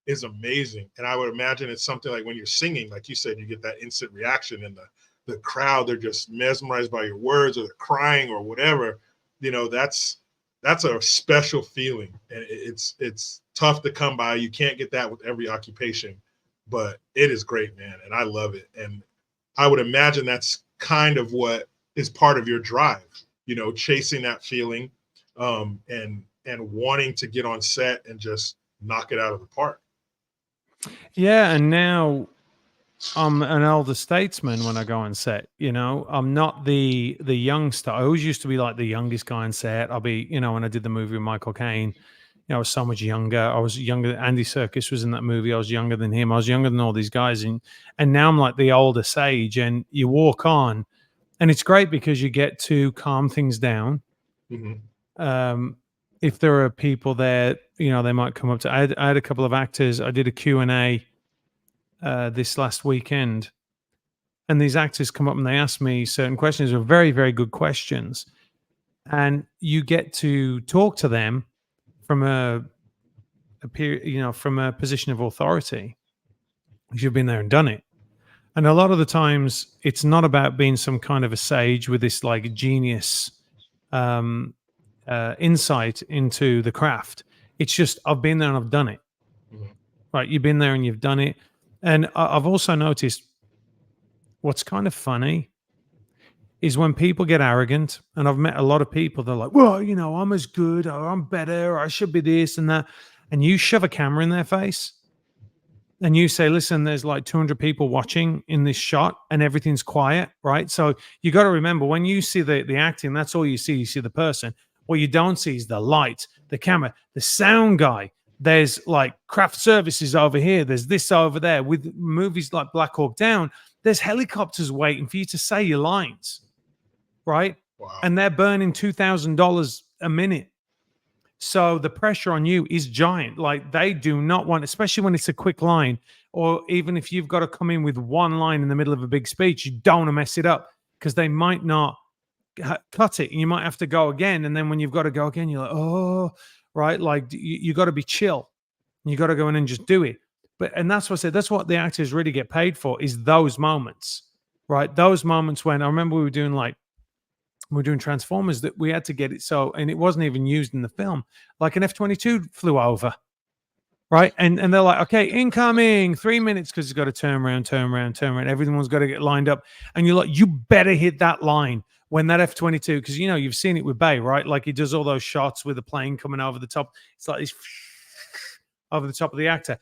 is amazing. And I would imagine it's something like when you're singing, like you said, you get that instant reaction, and the crowd, they're just mesmerized by your words, or they're crying or whatever. That's a special feeling, and it's tough to come by. You can't get that with every occupation, but it is great, man, and I love it. And I would imagine that's kind of what is part of your drive, chasing that feeling, and wanting to get on set and just knock it out of the park. Yeah, and now I'm an older statesman when I go on set. I'm not the youngster. I always used to be like the youngest guy on set. I'll be, when I did the movie with Michael Caine, I was so much younger. I was younger. Andy Serkis was in that movie. I was younger than him. I was younger than all these guys, and now I'm like the older sage. And you walk on, and it's great because you get to calm things down. Mm-hmm. If there are people there, they might come up to. I had a couple of actors. I did a Q&A this last weekend, and these actors come up and they ask me certain questions. Are very, very good questions, and you get to talk to them from from a position of authority, because you've been there and done it. And a lot of the times, it's not about being some kind of a sage with this like genius insight into the craft. It's just, I've been there and I've done it. Mm-hmm. Right? You've been there and you've done it. And I've also noticed what's kind of funny is when people get arrogant, and I've met a lot of people, they're like, well, I'm as good, or I'm better, or I should be this and that. And you shove a camera in their face and you say, listen, there's like 200 people watching in this shot and everything's quiet, right? So you got to remember, when you see the acting, that's all you see. You see the person. What you don't see is the light, the camera, the sound guy. There's like craft services over here. There's this over there. With movies like Black Hawk Down, there's helicopters waiting for you to say your lines, right? Wow. And they're burning $2,000 a minute. So the pressure on you is giant. Like, they do not want, especially when it's a quick line, or even if you've got to come in with one line in the middle of a big speech, you don't want to mess it up, because they might not cut it and you might have to go again. And then when you've got to go again, you're like, oh, right. Like, you got to be chill. You got to go in and just do it. And that's what I said, that's what the actors really get paid for, is those moments, right? Those moments when I remember we were doing Transformers, that we had to get it so, and it wasn't even used in the film. Like an F-22 flew over, right? And they're like, okay, incoming, 3 minutes, because it's got to turn around, turn around, turn around. Everyone's got to get lined up. And you're like, you better hit that line when that F-22, because you've seen it with Bay, right? Like he does all those shots with the plane coming over the top. It's like this over the top of the actor.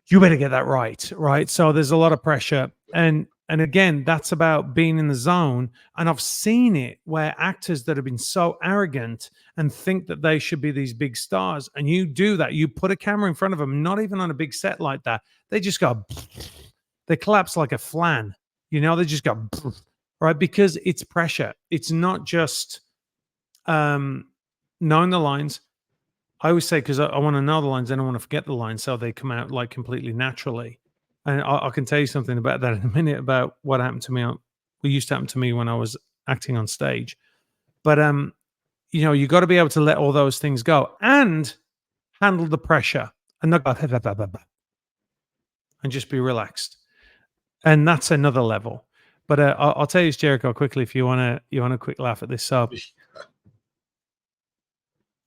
You better get that right? So there's a lot of pressure. And again, that's about being in the zone. And I've seen it where actors that have been so arrogant and think that they should be these big stars, and you do that, you put a camera in front of them, not even on a big set like that, they just go, they collapse like a flan, they just go, right? Because it's pressure. It's not just knowing the lines. I always say, because I want to know the lines, then I want to forget the lines, so they come out like completely naturally. And I can tell you something about that in a minute, about what happened to me. What used to happen to me when I was acting on stage. But you got to be able to let all those things go and handle the pressure, and not go and just be relaxed. And that's another level. But I'll tell you, Jericho, quickly, if you want a quick laugh at this. So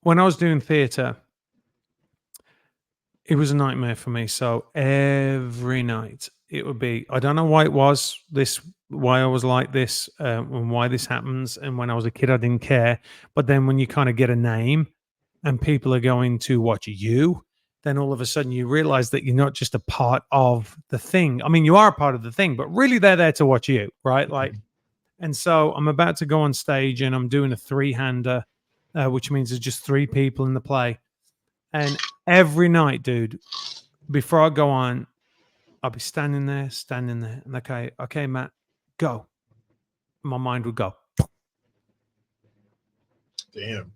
when I was doing theatre, it was a nightmare for me. So every night it would be, I don't know why it was this, why I was like this, and why this happens. And when I was a kid, I didn't care. But then when you kind of get a name and people are going to watch you, then all of a sudden you realize that you're not just a part of the thing. I mean, you are a part of the thing, but really they're there to watch you, right? Like, and so I'm about to go on stage and I'm doing a 3-hander, which means there's just 3 people in the play. And every night, dude, before I go on, I'll be standing there, and okay, Matt, go. My mind would go. Damn.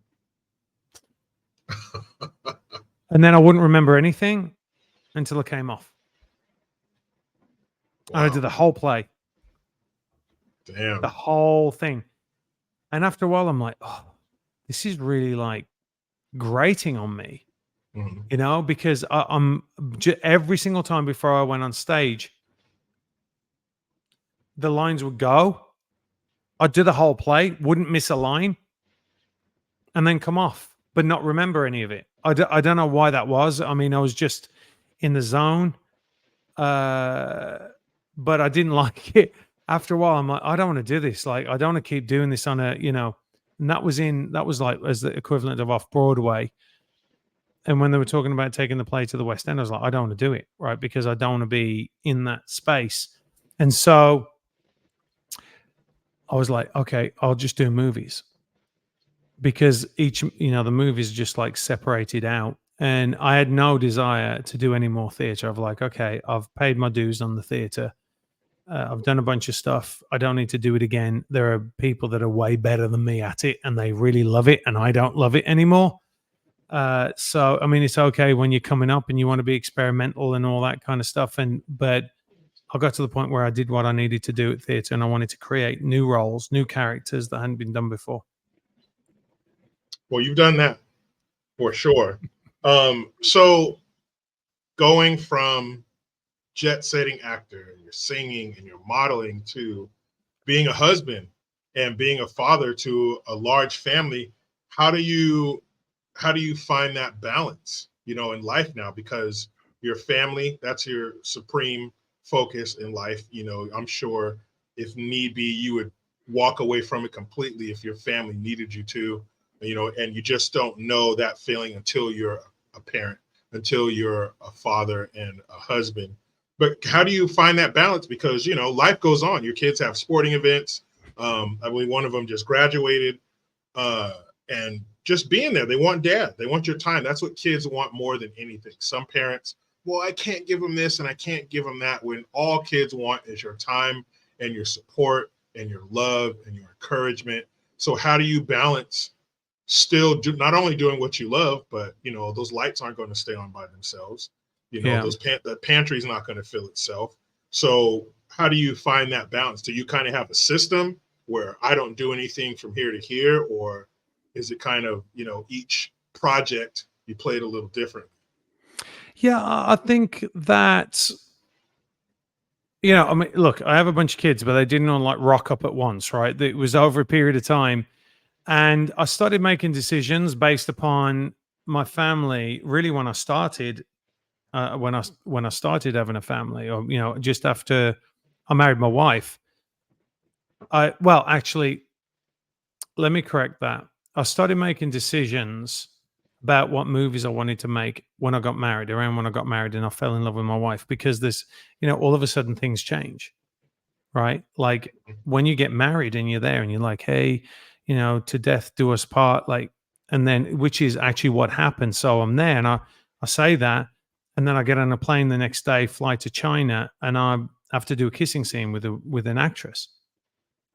And then I wouldn't remember anything until it came off. Wow. And I did the whole play. Damn. The whole thing. And after a while, I'm like, oh, this is really like grating on me. Because I'm every single time before I went on stage, the lines would go. I'd do the whole play, wouldn't miss a line, and then come off, but not remember any of it. I don't know why that was. I mean, I was just in the zone, but I didn't like it. After a while, I'm like, I don't want to do this. Like, I don't want to keep doing this on a, and that was like as the equivalent of off Broadway. And when they were talking about taking the play to the West End, I was like, I don't want to do it, right? Because I don't want to be in that space. And so I was like, okay, I'll just do movies. Because each, the movies just like separated out. And I had no desire to do any more theatre. I've like, okay, I've paid my dues on the theatre. I've done a bunch of stuff. I don't need to do it again. There are people that are way better than me at it, and they really love it, and I don't love it anymore. So, I mean, it's okay when you're coming up and you want to be experimental and all that kind of stuff. But I got to the point where I did what I needed to do at theatre, and I wanted to create new roles, new characters that hadn't been done before. Well, you've done that for sure. So going from jet setting actor, and you're singing and you're modeling, to being a husband and being a father to a large family, how do you find that balance, in life now? Because your family, that's your supreme focus in life. I'm sure if need be, you would walk away from it completely if your family needed you to, and you just don't know that feeling until you're a parent, until you're a father and a husband. But how do you find that balance? Because, life goes on. Your kids have sporting events. I believe one of them just graduated, and just being there. They want dad. They want your time. That's what kids want more than anything. Some parents, well, I can't give them this and I can't give them that, when all kids want is your time and your support and your love and your encouragement. So how do you balance still not only doing what you love, but, those lights aren't going to stay on by themselves. The pantry's not going to fill itself. So how do you find that balance? Do you kind of have a system where I don't do anything from here to here, or is it kind of, each project you play it a little different? Yeah, I think that, I mean, look, I have a bunch of kids, but they didn't all like rock up at once, right? It was over a period of time. And I started making decisions based upon my family really when I started when I started having a family, or just after I married my wife. I Well, actually, let me correct that. I started making decisions about what movies I wanted to make when I got married, around when I got married and I fell in love with my wife, because all of a sudden things change, right? Like when you get married and you're there and you're like, hey, to death do us part, like, and then which is actually what happened. So I'm there and I say that, and then I get on a plane the next day, fly to China, and I have to do a kissing scene with an actress.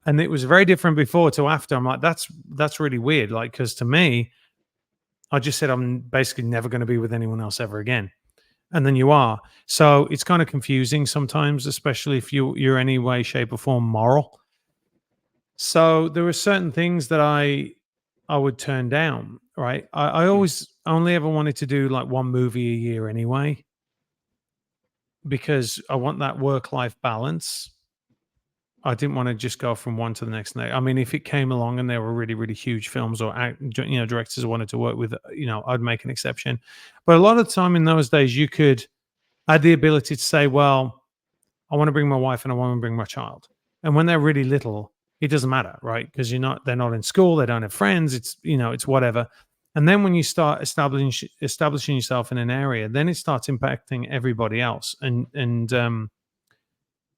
And it was very different before to after. I'm like, that's really weird. Like, because to me, I just said I'm basically never going to be with anyone else ever again. And then you are. So it's kind of confusing sometimes, especially if you're any way, shape, or form moral. So there were certain things that I would turn down, right? I always only ever wanted to do like one movie a year anyway, because I want that work-life balance. I didn't want to just go from one to the next. I mean, if it came along and there were really, really huge films or directors I wanted to work with, I'd make an exception. But a lot of the time in those days, you could had the ability to say, "Well, I want to bring my wife and I want to bring my child." And when they're really little, it doesn't matter, right? Because they're not in school, they don't have friends. It's whatever. And then when you start establishing yourself in an area, then it starts impacting everybody else, and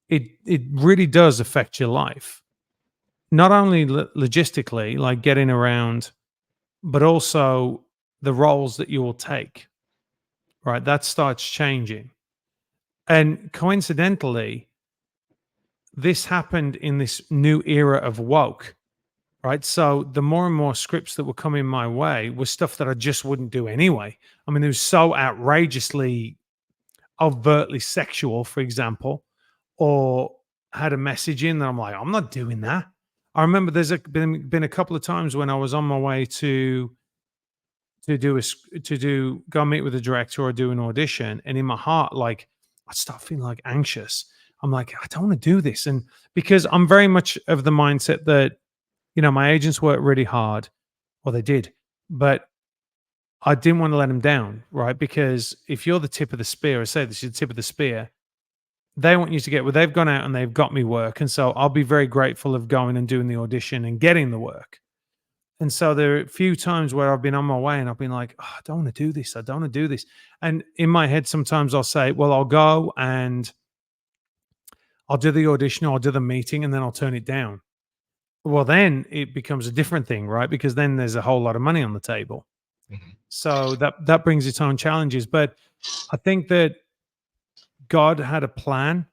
it really does affect your life, not only logistically, like getting around, but also the roles that you will take, right? That starts changing. And coincidentally, this happened in this new era of woke, right? So the more and more scripts that were coming my way was stuff that I just wouldn't do anyway. I mean, it was so outrageously, overtly sexual, for example, or had a message in that I'm like, I'm not doing that. I remember been a couple of times when I was on my way to go meet with a director or do an audition, and in my heart, like I start feeling like anxious. I'm like, I don't want to do this, and because I'm very much of the mindset that my agents work really hard, or they did, but I didn't want to let them down, right? Because if you're the tip of the spear, or say this is the tip of the spear, they want you to get, well, they've gone out and they've got me work. And so I'll be very grateful of going and doing the audition and getting the work. And so there are a few times where I've been on my way and I've been like, oh, I don't want to do this. I don't want to do this. And in my head, sometimes I'll say, well, I'll go and I'll do the audition, or I'll do the meeting, and then I'll turn it down. Well, then it becomes a different thing, right? Because then there's a whole lot of money on the table. Mhm. So that brings its own challenges. But I think that God had a plan,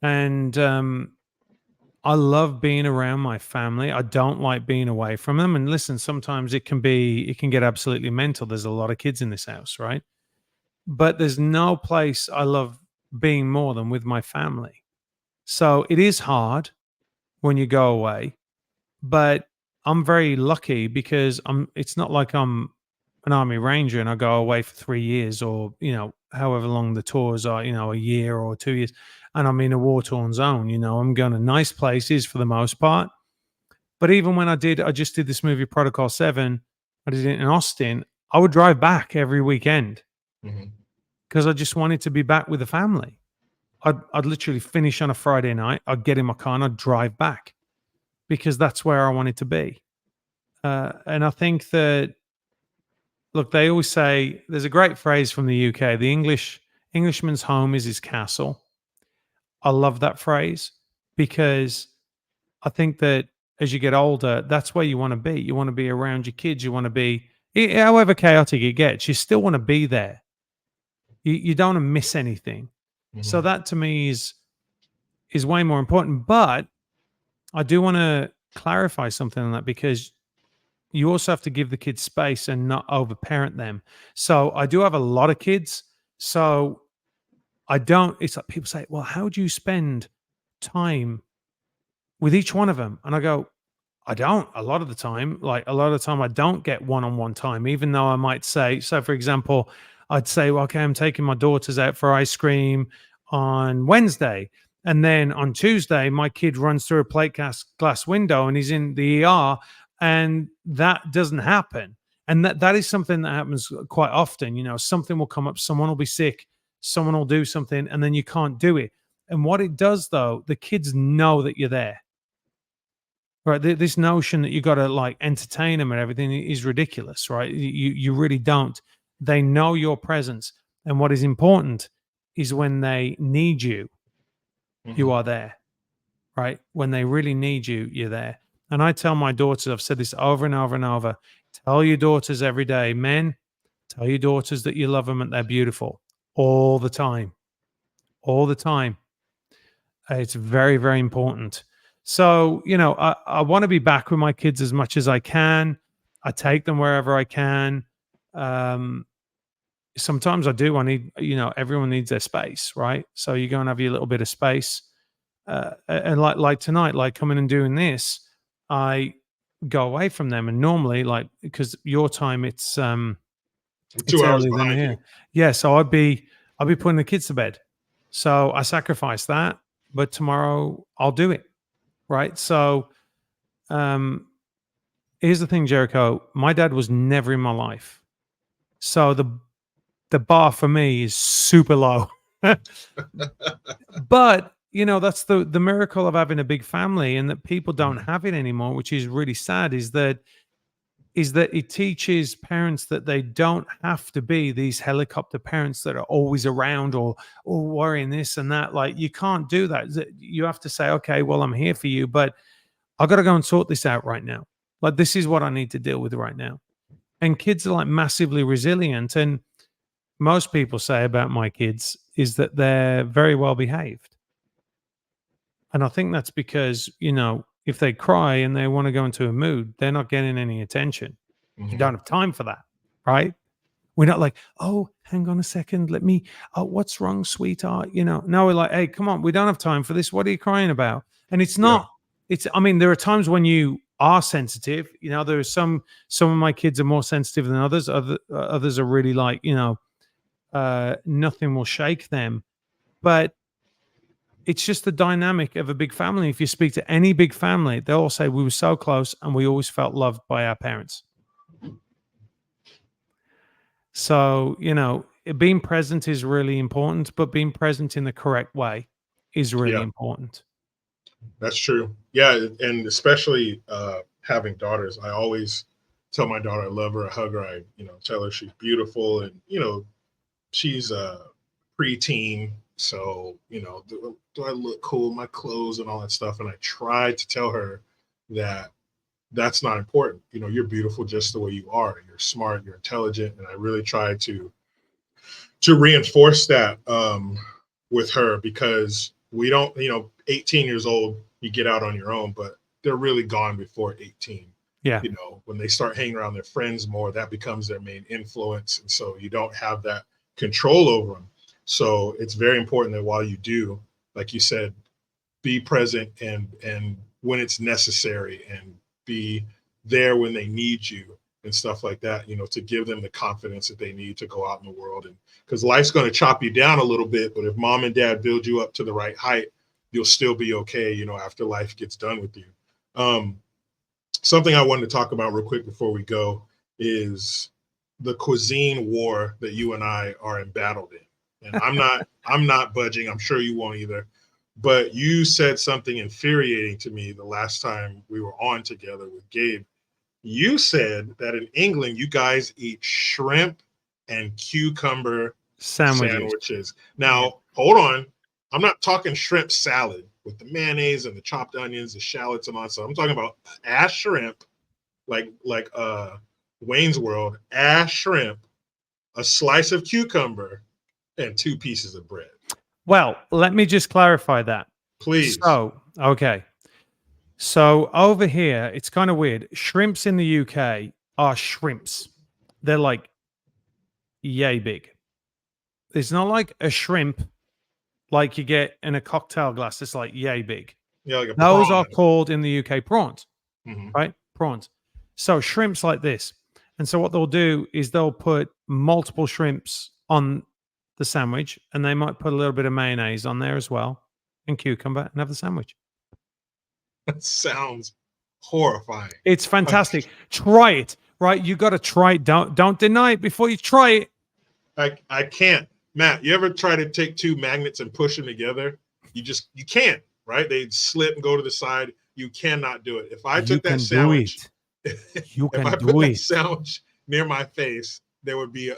and I love being around my family. I don't like being away from them. And listen, sometimes it can get absolutely mental. There's a lot of kids in this house, right? But there's no place I love being more than with my family. So it is hard when you go away, but I'm very lucky because it's not like I'm an army ranger and I go away for 3 years, or, however long the tours are, a year or 2 years, and I'm in a war-torn zone. I'm going to nice places for the most part. But even when I just did this movie Protocol 7, I did it in Austin. I would drive back every weekend Mhm. because I just wanted to be back with the family. I'd literally finish on a Friday night. I'd get in my car and I'd drive back because that's where I wanted to be. And I think that, look, they always say there's a great phrase from the UK: the Englishman's home is his castle. I love that phrase because I think that as you get older, that's where you want to be. You want to be around your kids. You want to be, however chaotic it gets, you still want to be there. You don't want to miss anything. So Mhm. that to me is way more important. But I do want to clarify something on that, because you also have to give the kids space and not overparent them. So I do have a lot of kids. So I don't, it's like people say, well, how do you spend time with each one of them? And I go, I don't a lot of the time. Like a lot of the time, I don't get one on one time, even though I might say, so for example, I'd say, well, okay, I'm taking my daughters out for ice cream on Wednesday. And then on Tuesday, my kid runs through a plate glass window and he's in the ER, and that doesn't happen. And that is something that happens quite often. Something will come up, someone will be sick, someone will do something, and then you can't do it. And what it does, though, the kids know that you're there. Right, this notion that you got to like entertain them and everything is ridiculous, right? You really don't. They know your presence, and what is important is when they need you, you Mhm. are there, right? When they really need you, you're there. And I tell my daughters, I've said this over and over and over. Tell your daughters every day, men, tell your daughters that you love them and they're beautiful all the time, all the time. It's very, very important. So, I want to be back with my kids as much as I can. I take them wherever I can. Um, Sometimes I do. I need, everyone needs their space, right? So you go and have your little bit of space. And like tonight, like coming and doing this, I go away from them. And normally, like because your time, I'm it's 2 hours earlier than behind you. here. Yeah, so I'd be putting the kids to bed. So I sacrifice that, but tomorrow I'll do it. Right. So um here's the thing, Jericho. My dad was never in my life. So the bar for me is super low. But that's the miracle of having a big family, and that people don't Mhm. have it anymore, which is really sad, is that it teaches parents that they don't have to be these helicopter parents that are always around or worrying this and that. Like, you can't do that. You have to say, okay, well, I'm here for you, but I got to go and sort this out right now. Like, this is what I need to deal with right now. And kids are like massively resilient. And most people say about my kids is that they're very well behaved. And I think that's because, if they cry and they want to go into a mood, they're not getting any attention. You Mhm. don't have time for that, right? We're not like, oh, hang on a second, oh, what's wrong, sweetheart? No, we're like, hey, come on, we don't have time for this. What are you crying about? And it's Yeah. not, I mean, there are times when you are sensitive. There are some of my kids are more sensitive than others. Others are really like, nothing will shake them. But it's just the dynamic of a big family. If you speak to any big family, they'll all say we were so close and we always felt loved by our parents. So, being present is really important, but being present in the correct way is really Yeah. important. That's true. Yeah, and especially having daughters, I always tell my daughter I love her, I hug her, I tell her she's beautiful, and she's a preteen, so do I look cool, my clothes and all that stuff, and I try to tell her that that's not important. You're beautiful just the way you are. You're smart, you're intelligent, and I really try to reinforce that with her because we don't, 18 years old, you get out on your own, but they're really gone before 18. Yeah. When they start hanging around their friends more, that becomes their main influence. And so you don't have that control over them. So it's very important that while you do, like you said, be present and when it's necessary and be there when they need you and stuff like that, to give them the confidence that they need to go out in the world. And because life's going to chop you down a little bit, but if mom and dad build you up to the right height, you'll still be okay, after life gets done with you. um, Something I wanted to talk about real quick before we go is the cuisine war that you and I are embattled in. And I'm not budging. I'm sure you won't either. But you said something infuriating to me the last time we were on together with Gabe. You said that in England you guys eat shrimp and cucumber Sandwiches. sandwiches. Yeah. Now, hold on. I'm not talking shrimp salad with the mayonnaise and the chopped onions, the shallots and all that stuff. I'm talking about ash shrimp, like Wayne's World, ash shrimp, a slice of cucumber, and 2 pieces of bread. Well, let me just clarify that. Please. So, okay. So over here, it's kind of weird. Shrimps in the UK are shrimps. They're like yay big. It's not like a shrimp like you get in a cocktail glass. It's like yay big. Yeah, like a Those are prawn. called in the UK prawns, Mhm. right? Prawns. So shrimps like this. And so what they'll do is they'll put multiple shrimps on the sandwich, and they might put a little bit of mayonnaise on there as well, and cucumber, and have the sandwich. That sounds horrifying. It's Like, fantastic. Try it. right? You got to try it. Don't deny it before you try it. I can't. Matt, you ever try to take two magnets and push them together? You can't, right? They slip and go to the side. You cannot do it. If I You took that can do sandwich, it. You if can I put do that it. sandwich near my face, there would be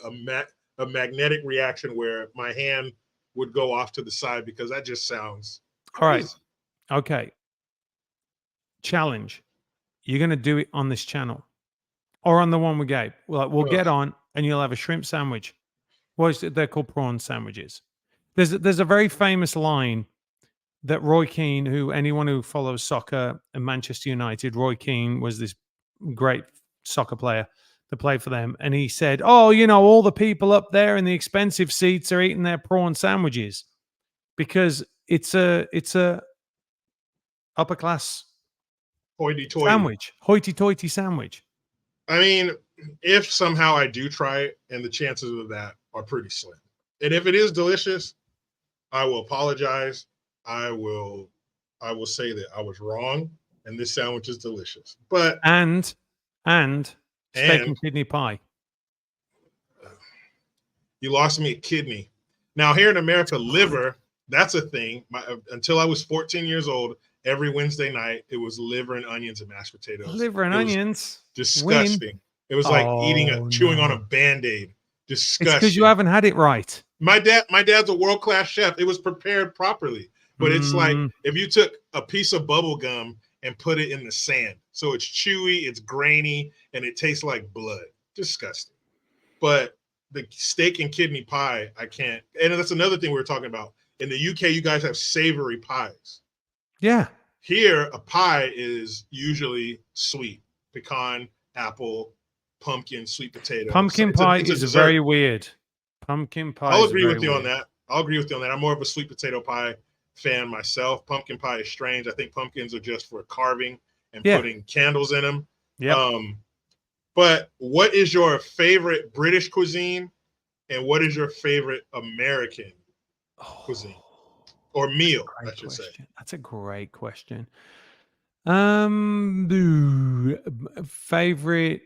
a magnetic reaction where my hand would go off to the side because that just sounds All right. crazy. Okay. Challenge. You're going to do it on this channel or on the one we gave. We'll Ugh. get on and you'll have a shrimp sandwich. What is it? They're called prawn sandwiches. There's a very famous line that Roy Keane, who anyone who follows soccer and Manchester United, Roy Keane was this great soccer player that played for them, and he said, "Oh, all the people up there in the expensive seats are eating their prawn sandwiches because it's a upper class Hoity toity. sandwich, hoity-toity sandwich." I mean, if somehow I do try it, and the chances of that are pretty slim. And if it is delicious, I will apologize. I will I will say that I was wrong and this sandwich is delicious. But And steak and and kidney pie. you lost me a kidney. Now here in America, liver, that's a thing. Until I was 14 years old, every Wednesday night it was liver and onions and mashed potatoes. Liver and It was onions. Win. disgusting. It was like Oh chewing on a no. band-aid. It's because you Disgusting. haven't had it right. My dad's a world-class chef. It was prepared properly. But it's like Mm, if you took a piece of bubble gum and put it in the sand. So it's chewy, it's grainy, and it tastes like blood. Disgusting. But the steak and kidney pie, I can't. And that's another thing we were talking about. In the UK, you guys have savory pies. yeah. Here, a pie is usually sweet: pecan, apple, pumpkin, sweet potato. So Pumpkin it's a pie it's a is very dessert. weird. Pumpkin pie I'll is agree very with you on weird. that. I'll agree with you on that. I'm more of a sweet potato pie fan myself. Pumpkin pie is strange. I think pumpkins are just for carving and Yeah. putting candles in them. Yep. But what is your favorite British cuisine, and what is your favorite American cuisine or meal? I Great should say. question. That's a great question. Favorite.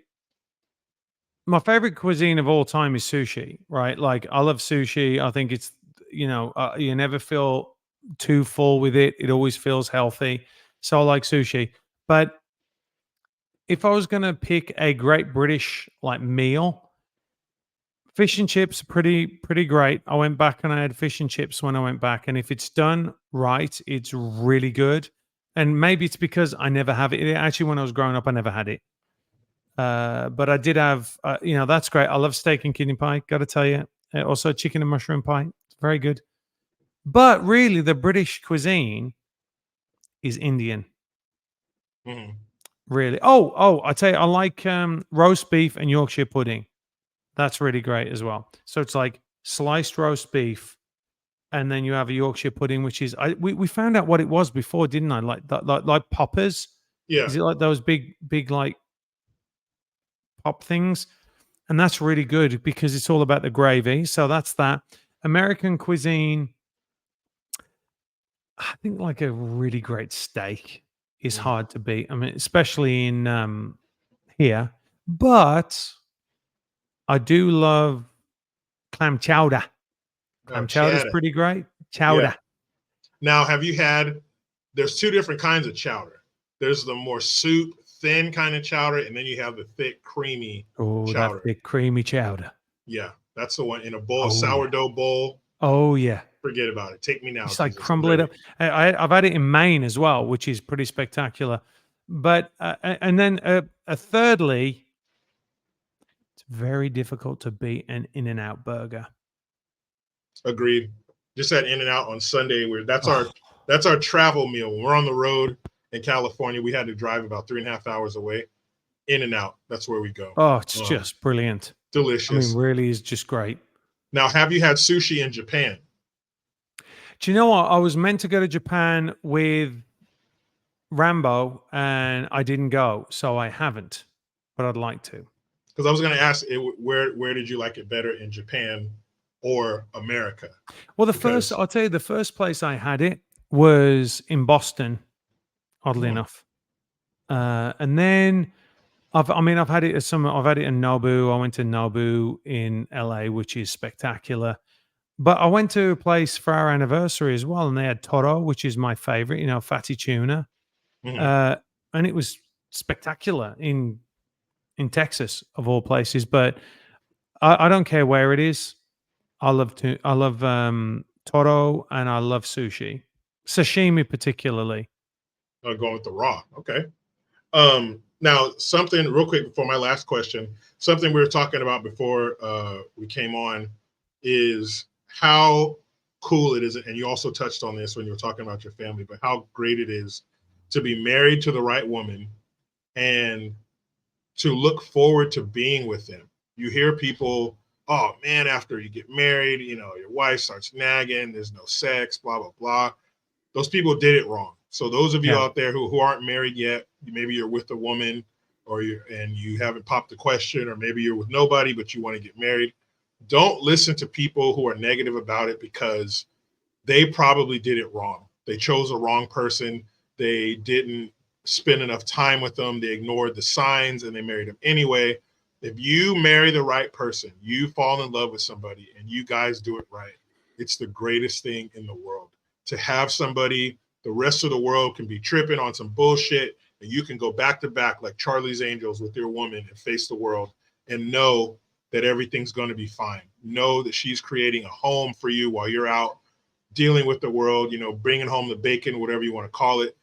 My favorite cuisine of all time is sushi. Right, like I love sushi. I think it's you never feel too full with it. It always feels healthy. So I like sushi. But if I was gonna pick a great British like meal, fish and chips are pretty great. I went back and I had fish and chips when I went back, and if it's done right, it's really good. And maybe it's because I never have it. Actually, when I was growing up, I never had it. But I did have, that's great. I love steak and kidney pie. Got to tell you, also chicken and mushroom pie. It's very good. But really, the British cuisine is Indian. Mhm. Really. Oh, I tell you, I like roast beef and Yorkshire pudding. That's really great as well. So it's like sliced roast beef, and then you have a Yorkshire pudding, which is we found out what it was before, didn't I? Like poppers. Yeah. Is it like those big like pop things? And that's really good because it's all about the gravy. So that's that. American cuisine, I think like a really great steak is Mhm. hard to beat. I mean, especially in here. But I do love clam chowder. Oh, Clam chowder is cheddar. pretty great. Yeah. Chowder. Now, have you had? There's two different kinds of chowder. There's the more soup, thin kind of chowder, and then you have the thick, creamy Oh, that chowder. thick creamy chowder. Yeah, that's the one in a bowl, Oh yeah. sourdough bowl. Oh yeah. Forget about it. Take me now, Just like Jesus. I'm crumble it ready. up. I've had it in Maine as well, which is pretty spectacular. But and then thirdly, it's very difficult to beat an In-N-Out burger. Agreed. Just at In and Out on Sunday, where Oh, that's our travel meal. When we're on the road in California, we had to drive about 3.5 hours away. In and Out. That's where we go. oh, it's just brilliant. I mean, Delicious. really is just great. Now, have you had sushi in Japan? Do you know what? I was meant to go to Japan with Rambo and I didn't go, so I haven't, but I'd like to. Because I was going to ask, where did you like it better, in Japan or America? Well, Because I'll tell you, the first place I had it was in Boston, oddly hmm, enough. And then I've had it at some. I've had it in Nobu. I went to Nobu in LA, which is spectacular. But I went to a place for our anniversary as well, and they had Toro, which is my favorite. Fatty tuna, Mhm. uh, and it was spectacular in Texas of all places. But I don't care where it is. I love Toro, and I love sushi, sashimi particularly. Going with the raw. Okay. Now something real quick before my last question. Something we were talking about before we came on is how cool it is, and you also touched on this when you were talking about your family, but how great it is to be married to the right woman and to look forward to being with them. You hear people, oh man, after you get married, your wife starts nagging, there's no sex, blah, blah, blah. Those people did it wrong. So those of you Yeah. out there who aren't married yet, maybe you're with a woman and you haven't popped the question, or maybe you're with nobody, but you want to get married. Don't listen to people who are negative about it because they probably did it wrong. They chose a wrong person. They didn't spend enough time with them. They ignored the signs and they married them anyway. If you marry the right person, you fall in love with somebody and you guys do it right, it's the greatest thing in the world. To have somebody, the rest of the world can be tripping on some bullshit, and you can go back to back like Charlie's Angels with your woman and face the world and know that everything's going to be fine. Know that she's creating a home for you while you're out dealing with the world, bringing home the bacon, whatever you want to call it.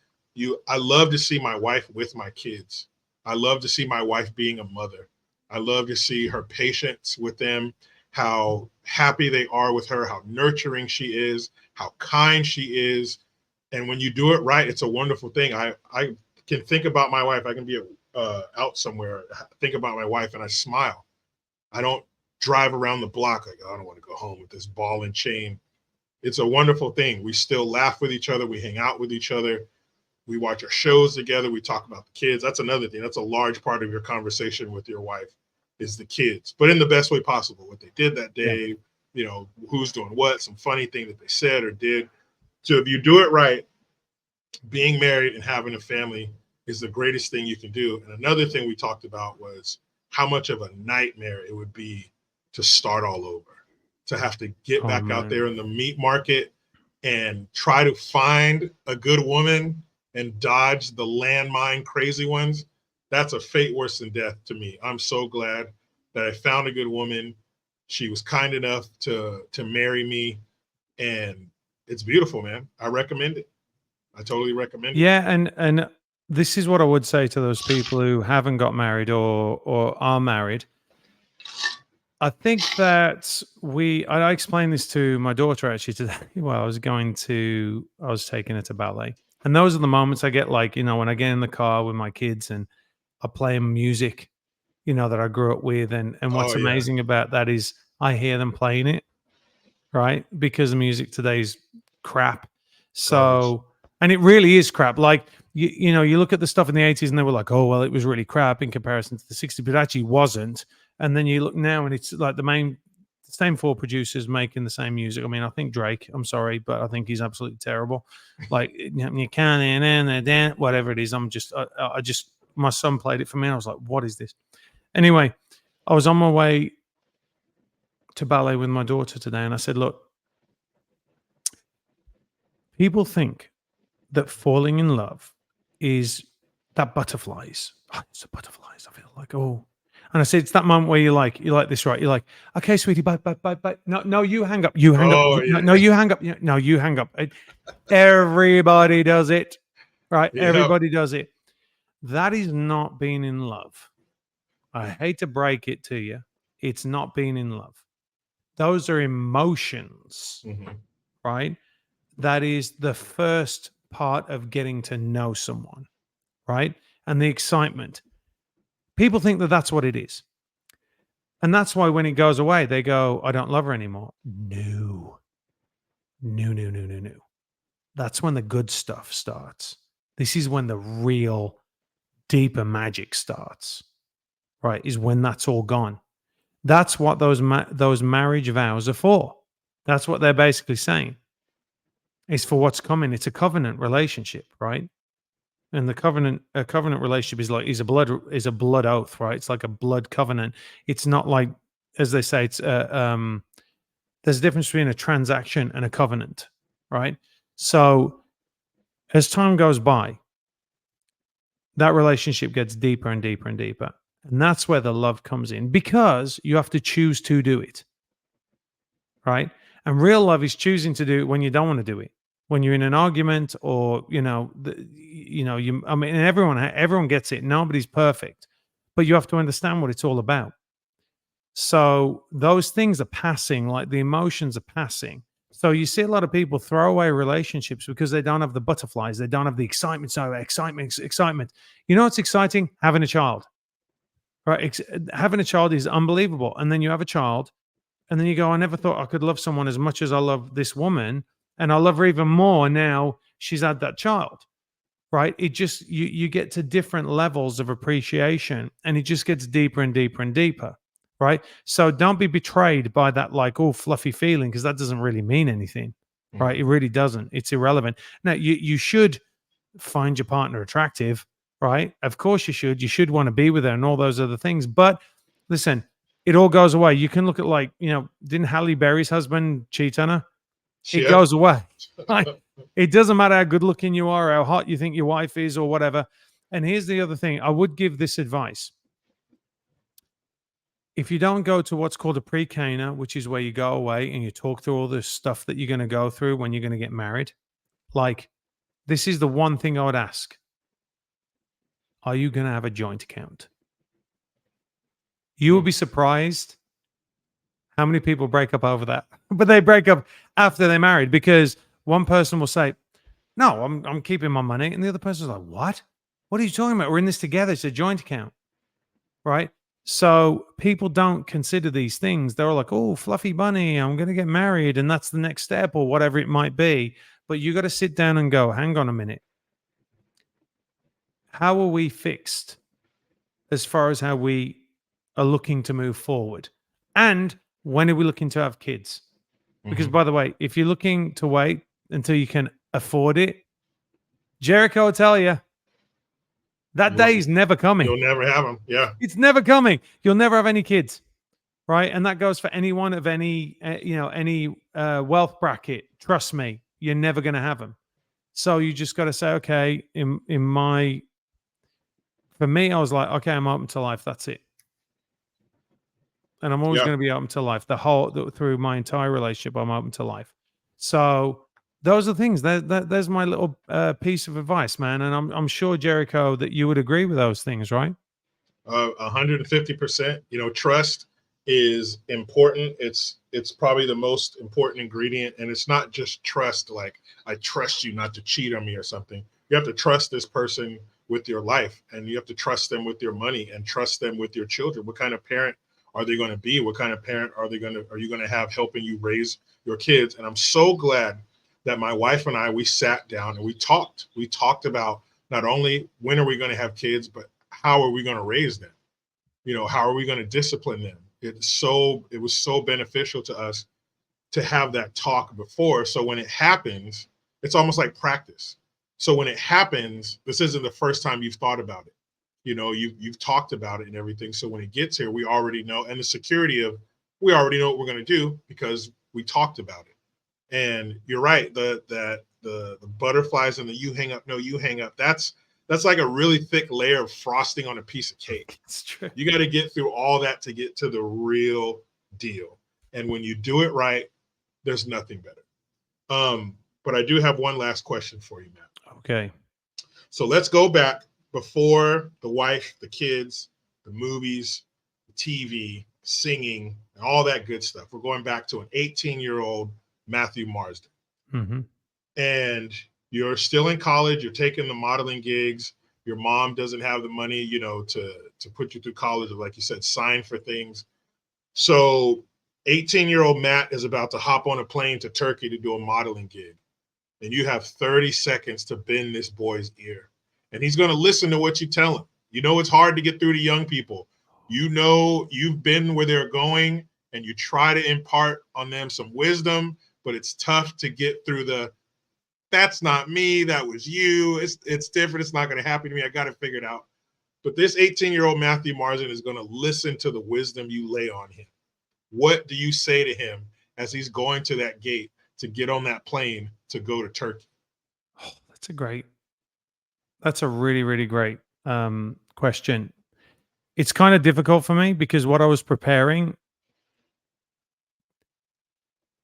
I love to see my wife with my kids. I love to see my wife being a mother. I love to see her patience with them, how happy they are with her, how nurturing she is, how kind she is. And when you do it right, it's a wonderful thing. I can think about my wife. I can be out somewhere, think about my wife, and I smile. I don't drive around the block like, oh, I don't want to go home with this ball and chain. It's a wonderful thing. We still laugh with each other. We hang out with each other. We watch our shows together. We talk about the kids. That's another thing. That's a large part of your conversation with your wife is the kids, but in the best way possible. What they did that Yeah. day, who's doing what, some funny thing that they said or did. So if you do it right, being married and having a family is the greatest thing you can do. And another thing we talked about was how much of a nightmare it would be to start all over, to have to get Oh back out man. there in the meat market and try to find a good woman and dodge the landmine crazy ones. That's a fate worse than death to me. I'm so glad that I found a good woman. She was kind enough to marry me, and it's beautiful, man. I recommend it. I totally recommend it. Yeah, and this is what I would say to those people who haven't got married or are married. I think that I explained this to my daughter actually today. Well, I was taking her to ballet. And those are the moments I get like, when I get in the car with my kids and I play 'em music, that I grew up with. And Oh what's yeah, amazing about that is I hear them playing it, right? Because the music today's crap. garbage. So, and it really is crap. Like you look at the stuff in the 80s and they were like, oh well, it was really crap in comparison to the 60s, but it actually wasn't. And then you look now and it's like the same four producers making the same music. I mean, I think Drake, I'm sorry, but I think he's absolutely terrible. Like you can and whatever it is. I just my son played it for me. And I was like, what is this? Anyway, I was on my way to ballet with my daughter today, and I said, look, people think that falling in love is that butterflies. Oh, it's the butterflies. I feel like, oh. And I said, it's that moment where you like this, right? You're like, okay, sweetie, bye, bye, bye, bye. No, you hang up. You hang up. Oh No, yeah, you hang up. No, you hang up. Everybody does it, right? yeah. Everybody does it. That is not being in love. I hate to break it to you. It's not being in love. Those are emotions, Mm-hmm. right? That is the first part of getting to know someone, right? And the excitement. People think that that's what it is. And that's why when it goes away, they go, I don't love her anymore. No, no, no, no, no, no. That's when the good stuff starts. This is when the real deeper magic starts, right? Is when that's all gone. That's what those marriage vows are for. That's what they're basically saying. It's for what's coming. It's a covenant relationship, right? And a covenant relationship is a blood oath, right? It's like a blood covenant. It's not like, as they say, it's there's a difference between a transaction and a covenant, right? So as time goes by, that relationship gets deeper and deeper and deeper. And that's where the love comes in, because you have to choose to do it, right? And real love is choosing to do it when you don't want to do it. When you're in an argument, or I mean, and everyone gets it. Nobody's perfect, but you have to understand what it's all about. So those things are passing, like the emotions are passing. So you see a lot of people throw away relationships because they don't have the butterflies, they don't have the excitement. So excitement. You know what's exciting? Having a child, right? Having a child is unbelievable, and then you have a child, and then you go, I never thought I could love someone as much as I love this woman, and I love her even more now she's had that child, right? It just, you get to different levels of appreciation, and it just gets deeper and deeper and deeper, right? So don't be betrayed by that, like, oh, fluffy feeling, because that doesn't really mean anything, right? It really doesn't. It's irrelevant. Now, you should find your partner attractive, right? Of course you should. You should want to be with her and all those other things. But listen, it all goes away. You can look at, like, didn't Halle Berry's husband cheat on her? It Yep. goes away. Like, it doesn't matter how good looking you are, how hot you think your wife is, or whatever. And here's the other thing. I would give this advice. If you don't go to what's called a pre-cana, which is where you go away and you talk through all the stuff that you're going to go through when you're going to get married, like, this is the one thing I would ask. Are you going to have a joint account? You will be surprised how many people break up over that. But they break up after they're married, because one person will say, no, I'm keeping my money. And the other person's like, what? What are you talking about? We're in this together. It's a joint account, right? So people don't consider these things. They're all like, oh, fluffy bunny, I'm going to get married, and that's the next step, or whatever it might be. But you got to sit down and go, hang on a minute. How are we fixed as far as how we are looking to move forward? And when are we looking to have kids? Because, by the way, if you're looking to wait until you can afford it, Jericho will tell you that day is never coming. You'll never have them. Yeah. It's never coming. You'll never have any kids, right? And that goes for anyone of any, any wealth bracket. Trust me, you're never going to have them. So you just got to say, okay, for me, I was like, okay, I'm open to life. That's it. And I'm always going to be open to life. Through my entire relationship, I'm open to life. So those are things. There's my little piece of advice, man. And I'm sure, Jericho, that you would agree with those things, right? 150%. Trust is important. It's probably the most important ingredient. And it's not just trust, like, I trust you not to cheat on me or something. You have to trust this person with your life, and you have to trust them with your money, and trust them with your children. What kind of parent are they going to be? What kind of parent are you going to have helping you raise your kids? And I'm so glad that my wife and I, we sat down and we talked about not only when are we going to have kids, but how are we going to raise them? How are we going to discipline them? It was so beneficial to us to have that talk before. So when it happens, it's almost like practice. So when it happens, this isn't the first time you've thought about it. You've talked about it and everything. So when it gets here, we already know, and the security of, we already know what we're going to do because we talked about it. And you're right, the butterflies and the you hang up, no, you hang up. That's like a really thick layer of frosting on a piece of cake. It's true. You got to get through all that to get to the real deal. And when you do it right, there's nothing better. But I do have one last question for you, Matt. Okay. So let's go back before the wife, the kids, the movies, the TV, singing, and all that good stuff. We're going back to an 18-year-old Matthew Marsden. Mm-hmm. And you're still in college, you're taking the modeling gigs, your mom doesn't have the money, to put you through college, or, like you said, sign for things. So 18-year-old Matt is about to hop on a plane to Turkey to do a modeling gig. And you have 30 seconds to bend this boy's ear. And he's going to listen to what you tell him. It's hard to get through to young people. You've been where they're going, and you try to impart on them some wisdom, but it's tough to get through the, that's not me. That was you. It's different. It's not going to happen to me. I got it figured out. But this 18-year-old Matthew Marsden is going to listen to the wisdom you lay on him. What do you say to him as he's going to that gate to get on that plane to go to Turkey? Oh, that's a really, really great question. It's kind of difficult for me because what I was preparing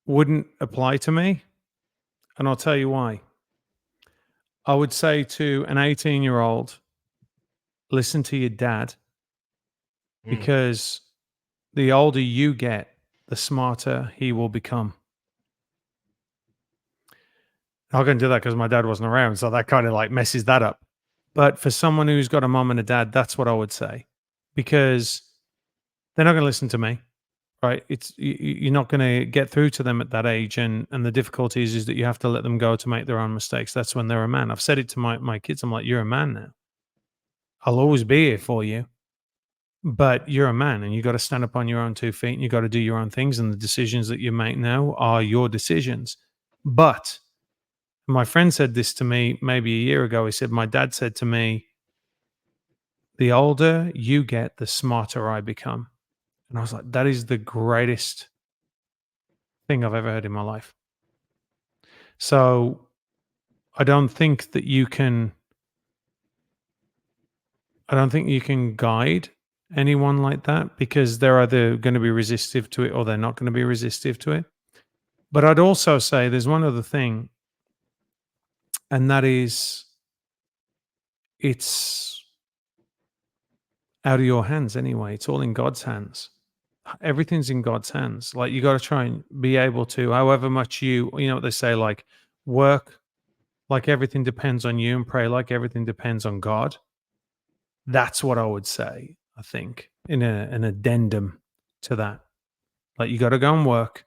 wouldn't apply to me. And I'll tell you why. I would say to an 18-year-old, listen to your dad, Mm, because the older you get, the smarter he will become. I can do that because my dad wasn't around. So that kind of like messes that up. But for someone who's got a mom and a dad, that's what I would say, because they're not going to listen to me. Right? You're not going to get through to them at that age, and the difficulty is that you have to let them go to make their own mistakes. That's when they're a man. I've said it to my kids. I'm like, you're a man now. I'll always be here for you, but you're a man, and you got to stand up on your own 2 feet, and you got to do your own things. And the decisions that you make now are your decisions. But my friend said this to me maybe a year ago. He said, my dad said to me, the older you get, the smarter I become. And I was like, that is the greatest thing I've ever heard in my life. So I don't think that you can I don't think you can guide anyone like that, because they're either going to be resistive to it or they're not going to be resistive to it. But I'd also say there's one other thing, and that is it's out of your hands anyway. It's all in God's hands. Everything's in God's hands. Like, you got to try and be able to, however much you know what they say, like, work like everything depends on you and pray like everything depends on God. That's what I would say, I think, in an addendum to that. Like, you got to go and work,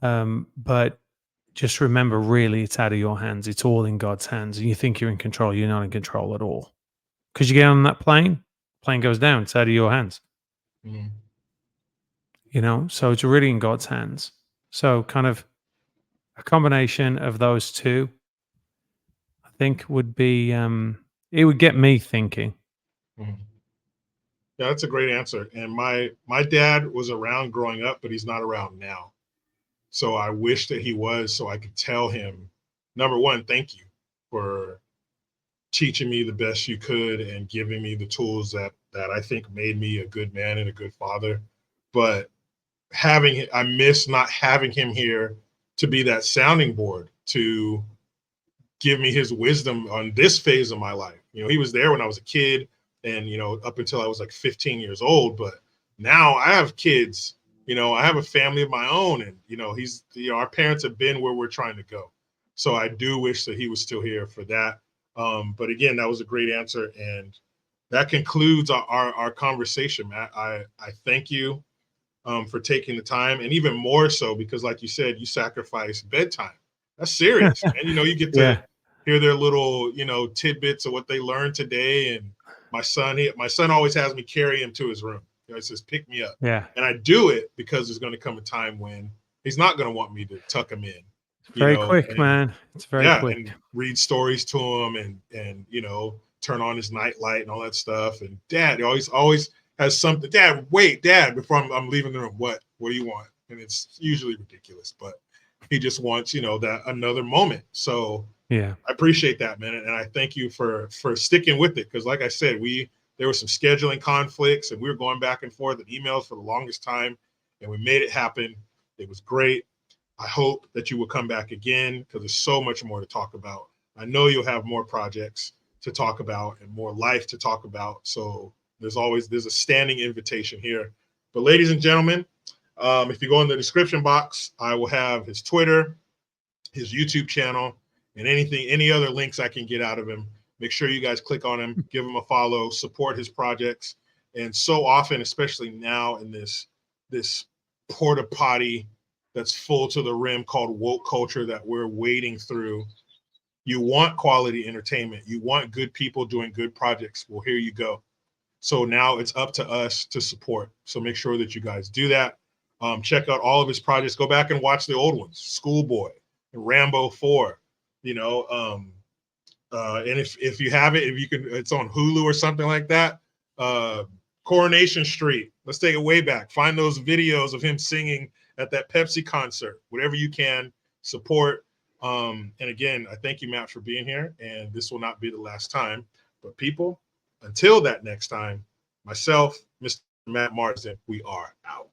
but just remember, really, it's out of your hands. It's all in God's hands. And you think you're in control, you're not in control at all. Because you get on that plane goes down. It's out of your hands. mm, So it's really in God's hands. So kind of a combination of those two, I think, would be it would get me thinking. mm. Yeah, that's a great answer. And my dad was around growing up, but he's not around now. So I wish that he was, so I could tell him, number one, thank you for teaching me the best you could and giving me the tools that I think made me a good man and a good father. But I miss not having him here to be that sounding board, to give me his wisdom on this phase of my life. He was there when I was a kid, and up until I was like 15 years old. But now I have kids. I have a family of my own, and our parents have been where we're trying to go. So I do wish that he was still here for that. But again, that was a great answer, and that concludes our conversation, Matt. I thank you for taking the time, and even more so because, like you said, you sacrifice bedtime. That's serious, man. You get to Yeah. hear their little, tidbits of what they learned today. And my son always has me carry him to his room. He says, "Pick me up," Yeah. and I do it because there's going to come a time when he's not going to want me to tuck him in, Very quick, and man. It's very yeah, quick. and read stories to him, and turn on his night light and all that stuff. And dad always has something. Dad, wait, dad, before I'm leaving the room. What do you want? And it's usually ridiculous, but he just wants, that another moment. So Yeah. I appreciate that, man, and I thank you for sticking with it, because like I said, there were some scheduling conflicts, and we were going back and forth in emails for the longest time, and we made it happen. It was great. I hope that you will come back again, because there's so much more to talk about. I know you'll have more projects to talk about and more life to talk about. So there's a standing invitation here. But ladies and gentlemen, if you go in the description box, I will have his Twitter, his YouTube channel, and any other links I can get out of him. Make sure you guys click on him, give him a follow, support his projects. And so often, especially now in this porta potty that's full to the rim called woke culture that we're wading through, you want quality entertainment. You want good people doing good projects. Well, here you go. So now it's up to us to support. So make sure that you guys do that. Check out all of his projects. Go back and watch the old ones, Schoolboy, Rambo 4. you know. And if you have it, if you can, it's on Hulu or something like that. Coronation Street. Let's take it way back. Find those videos of him singing at that Pepsi concert. Whatever you can, support. And again, I thank you, Matt, for being here. And this will not be the last time. But people, until that next time, myself, Mr. Matt Marsden, we are out.